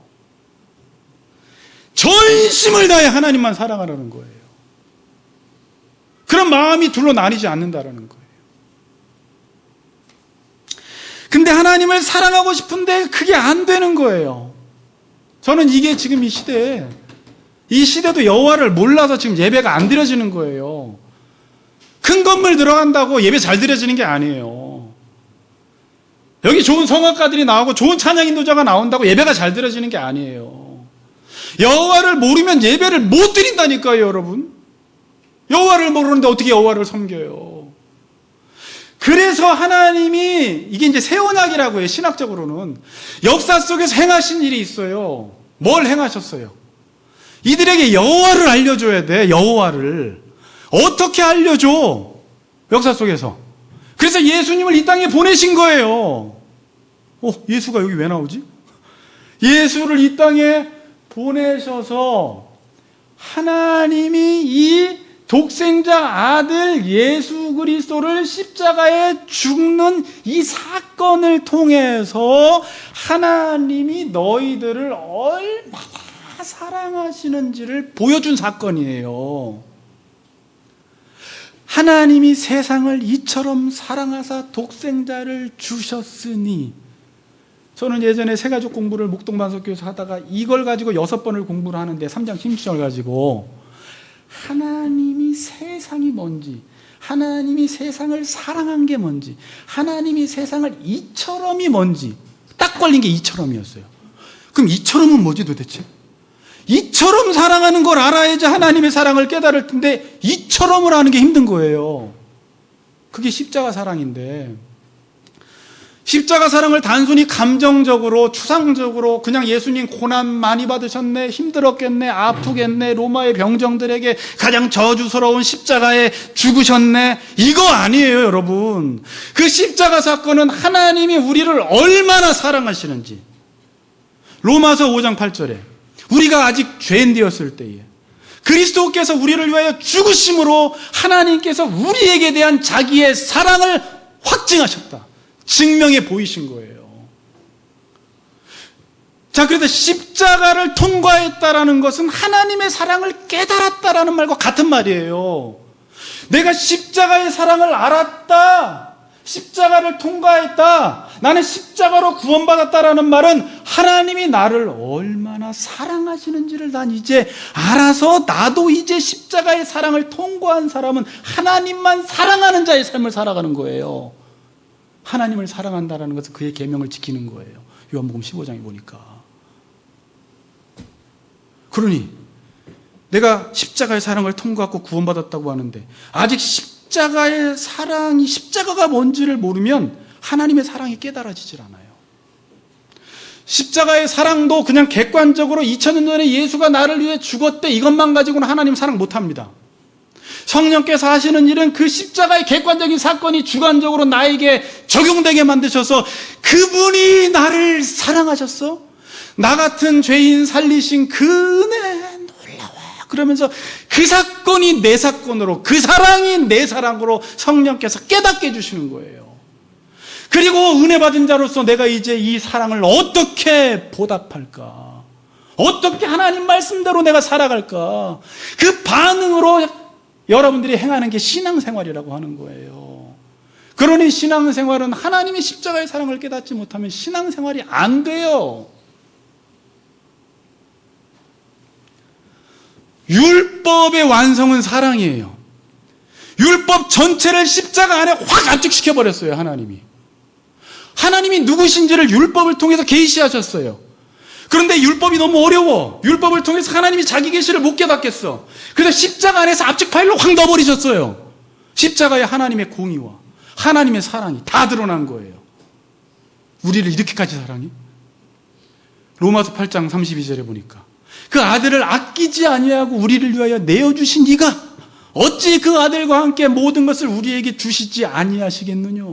전심을 다해 하나님만 사랑하라는 거예요. 그런 마음이 둘로 나뉘지 않는다라는 거예요. 근데 하나님을 사랑하고 싶은데 그게 안 되는 거예요. 저는 이게 지금 이 시대도 여호와를 몰라서 지금 예배가 안 드려지는 거예요. 큰 건물 들어간다고 예배 잘 드려지는 게 아니에요. 여기 좋은 성악가들이 나오고 좋은 찬양 인도자가 나온다고 예배가 잘 드려지는 게 아니에요. 여호와를 모르면 예배를 못 드린다니까요, 여러분. 여호와를 모르는데 어떻게 여호와를 섬겨요? 그래서 하나님이 이게 이제 새 언약이라고 해요. 신학적으로는 역사 속에서 행하신 일이 있어요. 뭘 행하셨어요? 이들에게 여호와를 알려줘야 돼. 여호와를 어떻게 알려줘? 역사 속에서. 그래서 예수님을 이 땅에 보내신 거예요. 예수가 여기 왜 나오지? 예수를 이 땅에 보내셔서 하나님이 이 독생자 아들 예수 그리스도를 십자가에 죽는 이 사건을 통해서 하나님이 너희들을 얼마나 사랑하시는지를 보여준 사건이에요. 하나님이 세상을 이처럼 사랑하사 독생자를 주셨으니. 저는 예전에 세가족 공부를 목동반석교에서 하다가 이걸 가지고 6번을 공부를 하는데 3장 16절을 가지고 하나님이 세상이 뭔지, 하나님이 세상을 사랑한 게 뭔지, 하나님이 세상을 이처럼이 뭔지 딱 걸린 게 이처럼이었어요. 그럼 이처럼은 뭐지 도대체? 이처럼 사랑하는 걸 알아야지 하나님의 사랑을 깨달을 텐데 이처럼을 하는 게 힘든 거예요. 그게 십자가 사랑인데, 십자가 사랑을 단순히 감정적으로 추상적으로 그냥 예수님 고난 많이 받으셨네, 힘들었겠네, 아프겠네, 로마의 병정들에게 가장 저주스러운 십자가에 죽으셨네, 이거 아니에요. 여러분, 그 십자가 사건은 하나님이 우리를 얼마나 사랑하시는지, 로마서 5장 8절에 우리가 아직 죄인 되었을 때에 그리스도께서 우리를 위하여 죽으심으로 하나님께서 우리에게 대한 자기의 사랑을 확증하셨다, 증명해 보이신 거예요. 자, 그래서 십자가를 통과했다라는 것은 하나님의 사랑을 깨달았다라는 말과 같은 말이에요. 내가 십자가의 사랑을 알았다, 십자가를 통과했다, 나는 십자가로 구원받았다라는 말은 하나님이 나를 얼마나 사랑하시는지를 난 이제 알아서 나도 이제 십자가의 사랑을 통과한 사람은 하나님만 사랑하는 자의 삶을 살아가는 거예요. 하나님을 사랑한다는 것은 그의 계명을 지키는 거예요. 요한복음 15장에 보니까. 그러니 내가 십자가의 사랑을 통과하고 구원받았다고 하는데 아직 십자가의 사랑이, 십자가가 뭔지를 모르면 하나님의 사랑이 깨달아지질 않아요. 십자가의 사랑도 그냥 객관적으로 2000년 전에 예수가 나를 위해 죽었대, 이것만 가지고는 하나님 사랑 못합니다. 성령께서 하시는 일은 그 십자가의 객관적인 사건이 주관적으로 나에게 적용되게 만드셔서 그분이 나를 사랑하셨어, 나 같은 죄인 살리신 그 은혜 놀라워, 그러면서 그 사건이 내 사건으로, 그 사랑이 내 사랑으로 성령께서 깨닫게 해주시는 거예요. 그리고 은혜 받은 자로서 내가 이제 이 사랑을 어떻게 보답할까, 어떻게 하나님 말씀대로 내가 살아갈까, 그 반응으로 여러분들이 행하는 게 신앙생활이라고 하는 거예요. 그러니 신앙생활은 하나님의 십자가의 사랑을 깨닫지 못하면 신앙생활이 안 돼요. 율법의 완성은 사랑이에요. 율법 전체를 십자가 안에 확 압축시켜버렸어요. 하나님이 누구신지를 율법을 통해서 계시하셨어요. 그런데 율법이 너무 어려워. 율법을 통해서 하나님이 자기 계시를 못 깨닫겠어. 그래서 십자가 안에서 압축 파일로 확 넣어버리셨어요. 십자가에 하나님의 공의와 하나님의 사랑이 다 드러난 거예요. 우리를 이렇게까지 사랑해? 로마서 8장 32절에 보니까 그 아들을 아끼지 아니하고 우리를 위하여 내어주신 이가 어찌 그 아들과 함께 모든 것을 우리에게 주시지 아니하시겠느냐.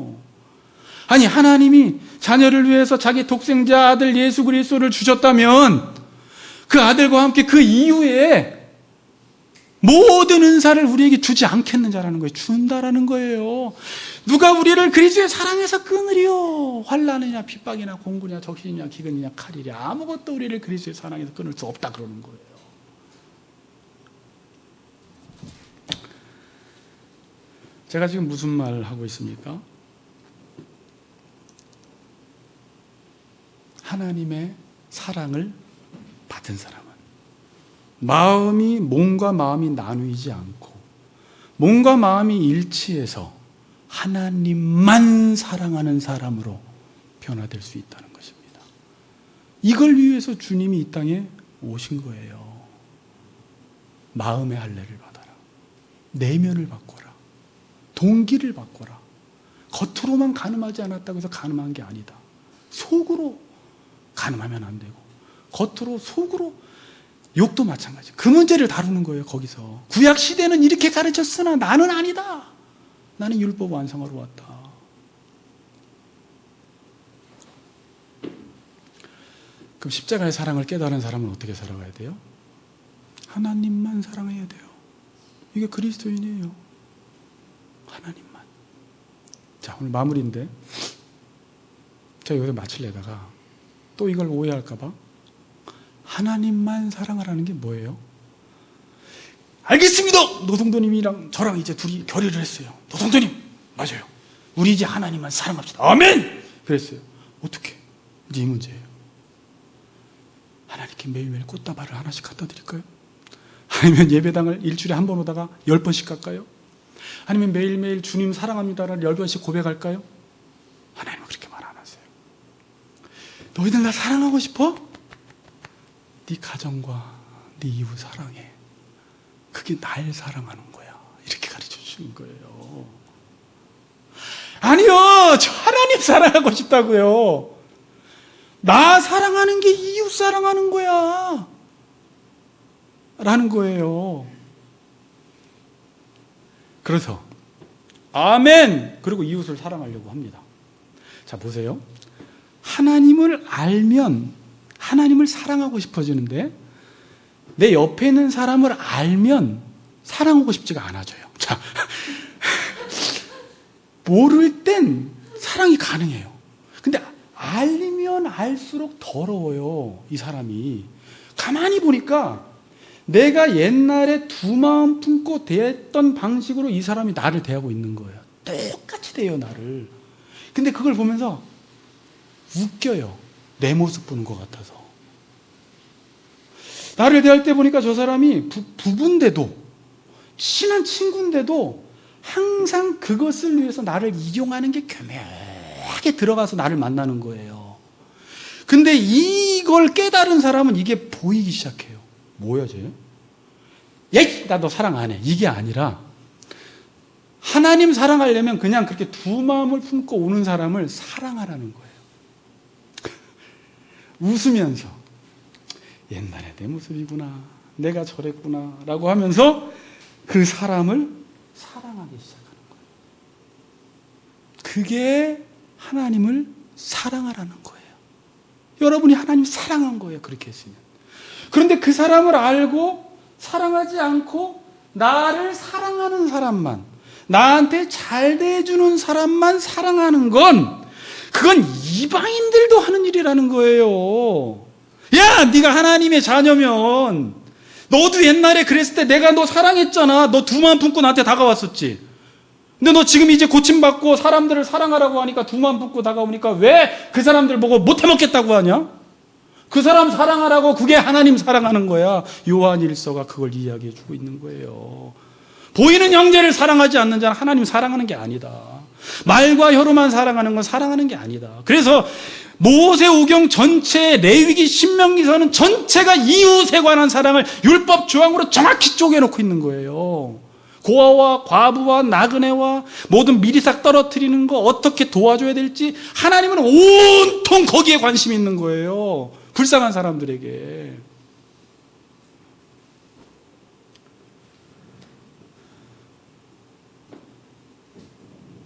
아니, 하나님이 자녀를 위해서 자기 독생자 아들 예수 그리스도를 주셨다면 그 아들과 함께 그 이후에 모든 은사를 우리에게 주지 않겠느냐라는 거예요. 준다라는 거예요. 누가 우리를 그리스도의 사랑에서 끊으리요? 환난이냐 핍박이나 공군이냐 적신이냐 기근이냐 칼이냐, 아무것도 우리를 그리스도의 사랑에서 끊을 수 없다 그러는 거예요. 제가 지금 무슨 말을 하고 있습니까? 하나님의 사랑을 받은 사람은 몸과 마음이 나누이지 않고 몸과 마음이 일치해서 하나님만 사랑하는 사람으로 변화될 수 있다는 것입니다. 이걸 위해서 주님이 이 땅에 오신 거예요. 마음의 할례를 받아라, 내면을 바꿔라, 동기를 바꿔라. 겉으로만 가늠하지 않았다고 해서 가늠한 게 아니다. 속으로 가늠하면 안 되고 겉으로 속으로, 욕도 마찬가지. 그 문제를 다루는 거예요. 거기서 구약 시대는 이렇게 가르쳤으나 나는 아니다. 나는 율법 완성하러 왔다. 그럼 십자가의 사랑을 깨달은 사람은 어떻게 살아가야 돼요? 하나님만 사랑해야 돼요. 이게 그리스도인이에요. 하나님만. 자, 오늘 마무리인데 제가 여기서 마치려다가 또 이걸 오해할까봐, 하나님만 사랑하라는 게 뭐예요? 알겠습니다. 노성도님이랑 저랑 이제 둘이 결의를 했어요. 노성도님, 맞아요. 우리 이제 하나님만 사랑합시다. 아멘! 그랬어요. 어떻게? 이제 이 문제예요. 하나님께 매일매일 꽃다발을 하나씩 갖다 드릴까요? 아니면 예배당을 일주일에 한 번 오다가 10번씩 갈까요? 아니면 매일매일 주님 사랑합니다를 10번씩 고백할까요? 하나님은 그렇게 말 안 하세요. 너희들 나 사랑하고 싶어? 네 가정과 네 이웃 사랑해. 그게 날 사랑하는 거야. 이렇게 가르쳐 주는 거예요. 아니요, 저 하나님 사랑하고 싶다고요. 나 사랑하는 게 이웃 사랑하는 거야. 라는 거예요. 그래서 아멘. 그리고 이웃을 사랑하려고 합니다. 자, 보세요. 하나님을 알면 하나님을 사랑하고 싶어지는데 내 옆에 있는 사람을 알면 사랑하고 싶지가 않아져요. 자, 모를 땐 사랑이 가능해요. 근데 알면 알수록 더러워요, 이 사람이. 가만히 보니까 내가 옛날에 두 마음 품고 대했던 방식으로 이 사람이 나를 대하고 있는 거예요. 똑같이 대해요, 나를. 근데 그걸 보면서 웃겨요. 내 모습 보는 것 같아서. 나를 대할 때 보니까 저 사람이 부부인데도, 친한 친구인데도 항상 그것을 위해서 나를 이용하는 게 교묘하게 들어가서 나를 만나는 거예요. 근데 이걸 깨달은 사람은 이게 보이기 시작해요. 뭐야 쟤? 예, 나 너 사랑 안 해. 이게 아니라 하나님 사랑하려면 그냥 그렇게 두 마음을 품고 오는 사람을 사랑하라는 거예요. 웃으면서 옛날에 내 모습이구나, 내가 저랬구나 라고 하면서 그 사람을 사랑하기 시작하는 거예요. 그게 하나님을 사랑하라는 거예요. 여러분이 하나님 사랑한 거예요, 그렇게 했으면. 그런데 그 사람을 알고 사랑하지 않고 나를 사랑하는 사람만, 나한테 잘 대해주는 사람만 사랑하는 건, 그건 이방인들도 하는 일이라는 거예요. 야, 네가 하나님의 자녀면 너도 옛날에 그랬을 때 내가 너 사랑했잖아. 너 두 마음 품고 나한테 다가왔었지. 근데 너 지금 이제 고침받고 사람들을 사랑하라고 하니까 두 마음 품고 다가오니까 왜 그 사람들 보고 못해 먹겠다고 하냐? 그 사람 사랑하라고, 그게 하나님 사랑하는 거야. 요한일서가 그걸 이야기해 주고 있는 거예요. 보이는 형제를 사랑하지 않는 자는 하나님 사랑하는 게 아니다. 말과 혀로만 사랑하는 건 사랑하는 게 아니다. 그래서 모세오경 전체, 레위기, 신명기서는 전체가 이웃에 관한 사랑을 율법 조항으로 정확히 쪼개놓고 있는 거예요. 고아와 과부와 나그네와 모든 미리싹 떨어뜨리는 거, 어떻게 도와줘야 될지 하나님은 온통 거기에 관심이 있는 거예요. 불쌍한 사람들에게.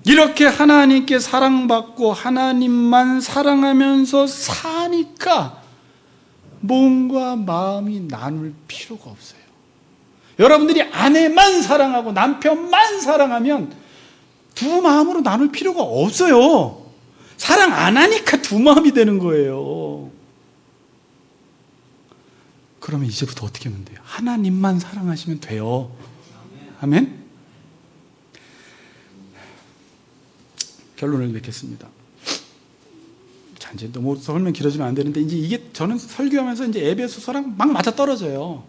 이렇게 하나님께 사랑받고 하나님만 사랑하면서 사니까 몸과 마음이 나눌 필요가 없어요. 여러분들이 아내만 사랑하고 남편만 사랑하면 두 마음으로 나눌 필요가 없어요. 사랑 안 하니까 두 마음이 되는 거예요. 그러면 이제부터 어떻게 하면 돼요? 하나님만 사랑하시면 돼요. 아멘? 결론을 맺겠습니다. 자, 이제 너무 설명 길어지면 안 되는데, 이제 이게 저는 설교하면서 이제 에베소서랑 막 맞아 떨어져요.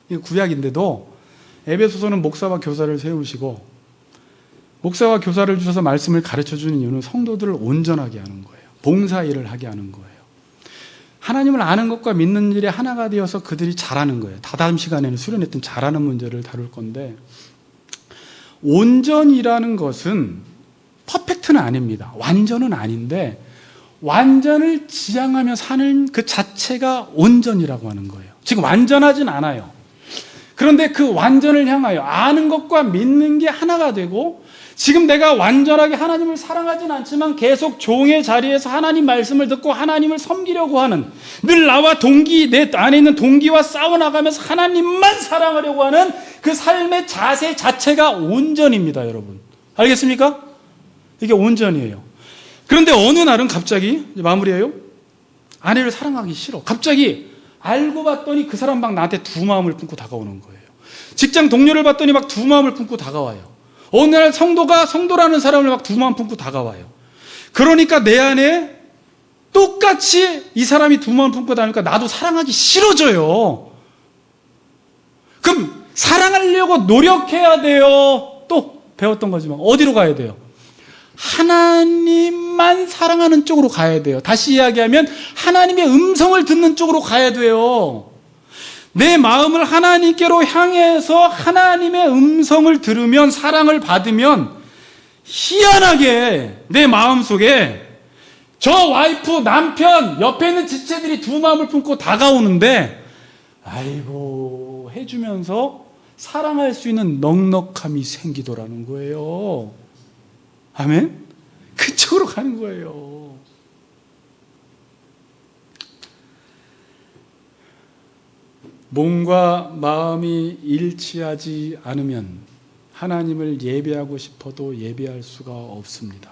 이게 구약인데도 에베소서는 목사와 교사를 세우시고, 목사와 교사를 주셔서 말씀을 가르쳐 주는 이유는 성도들을 온전하게 하는 거예요. 봉사 일을 하게 하는 거예요. 하나님을 아는 것과 믿는 일에 하나가 되어서 그들이 잘하는 거예요. 다다음 시간에는 수련했던 잘하는 문제를 다룰 건데, 온전이라는 것은 퍼펙트는 아닙니다. 완전은 아닌데 완전을 지향하며 사는 그 자체가 온전이라고 하는 거예요. 지금 완전하진 않아요. 그런데 그 완전을 향하여 아는 것과 믿는 게 하나가 되고, 지금 내가 완전하게 하나님을 사랑하진 않지만 계속 종의 자리에서 하나님 말씀을 듣고 하나님을 섬기려고 하는, 늘 나와 내 안에 있는 동기와 싸워나가면서 하나님만 사랑하려고 하는 그 삶의 자세 자체가 온전입니다, 여러분. 알겠습니까? 이게 온전이에요. 그런데 어느 날은 갑자기, 마무리해요, 아내를 사랑하기 싫어. 갑자기 알고 봤더니 그 사람 막 나한테 두 마음을 품고 다가오는 거예요. 직장 동료를 봤더니 막 두 마음을 품고 다가와요. 어느 날 성도라는 사람을 막 두 마음 품고 다가와요. 그러니까 내 안에 똑같이 이 사람이 두 마음 품고 다니니까 나도 사랑하기 싫어져요. 그럼 사랑하려고 노력해야 돼요. 또 배웠던 거지만 어디로 가야 돼요? 하나님만 사랑하는 쪽으로 가야 돼요. 다시 이야기하면 하나님의 음성을 듣는 쪽으로 가야 돼요. 내 마음을 하나님께로 향해서 하나님의 음성을 들으면, 사랑을 받으면 희한하게 내 마음속에 저 와이프, 남편, 옆에 있는 지체들이 두 마음을 품고 다가오는데 아이고 해주면서 사랑할 수 있는 넉넉함이 생기더라는 거예요. 아멘? 그쪽으로 가는 거예요. 몸과 마음이 일치하지 않으면 하나님을 예배하고 싶어도 예배할 수가 없습니다.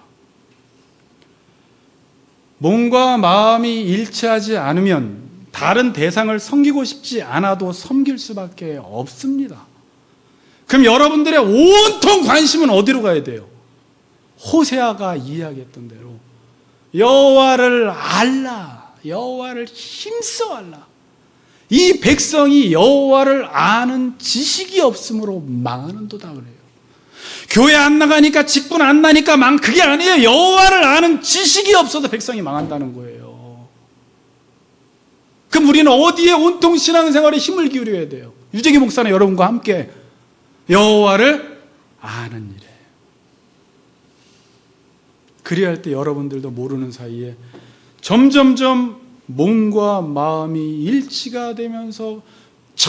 몸과 마음이 일치하지 않으면 다른 대상을 섬기고 싶지 않아도 섬길 수밖에 없습니다. 그럼 여러분들의 온통 관심은 어디로 가야 돼요? 호세아가 이야기했던 대로 여호와를 알라, 여호와를 힘써 알라. 이 백성이 여호와를 아는 지식이 없으므로 망하는도다 그래요. 교회 안 나가니까, 직분 안 나니까 그게 아니에요. 여호와를 아는 지식이 없어서 백성이 망한다는 거예요. 그럼 우리는 어디에 온통 신앙생활에 힘을 기울여야 돼요? 유재기 목사는 여러분과 함께 여호와를 아는 일에. 그리할 때 여러분들도 모르는 사이에 점점점 몸과 마음이 일치가 되면서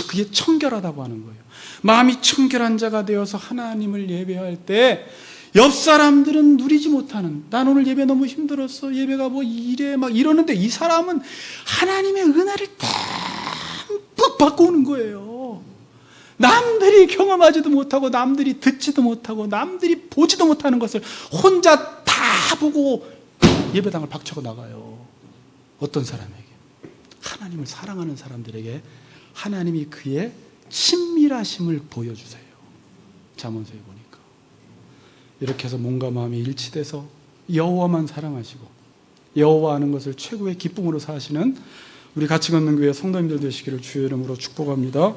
그게 청결하다고 하는 거예요. 마음이 청결한 자가 되어서 하나님을 예배할 때 옆 사람들은 누리지 못하는, 난 오늘 예배 너무 힘들었어, 예배가 뭐 이래 막 이러는데 이 사람은 하나님의 은혜를 듬뿍 받고 오는 거예요. 남들이 경험하지도 못하고 남들이 듣지도 못하고 남들이 보지도 못하는 것을 혼자 다 보고 예배당을 박차고 나가요. 어떤 사람에게? 하나님을 사랑하는 사람들에게 하나님이 그의 친밀하심을 보여주세요. 잠언서에 보니까 이렇게 해서 몸과 마음이 일치돼서 여호와만 사랑하시고 여호와 아는 것을 최고의 기쁨으로 사시는 우리 같이 걷는 교회 성도님들 되시기를 주의 이름으로 축복합니다.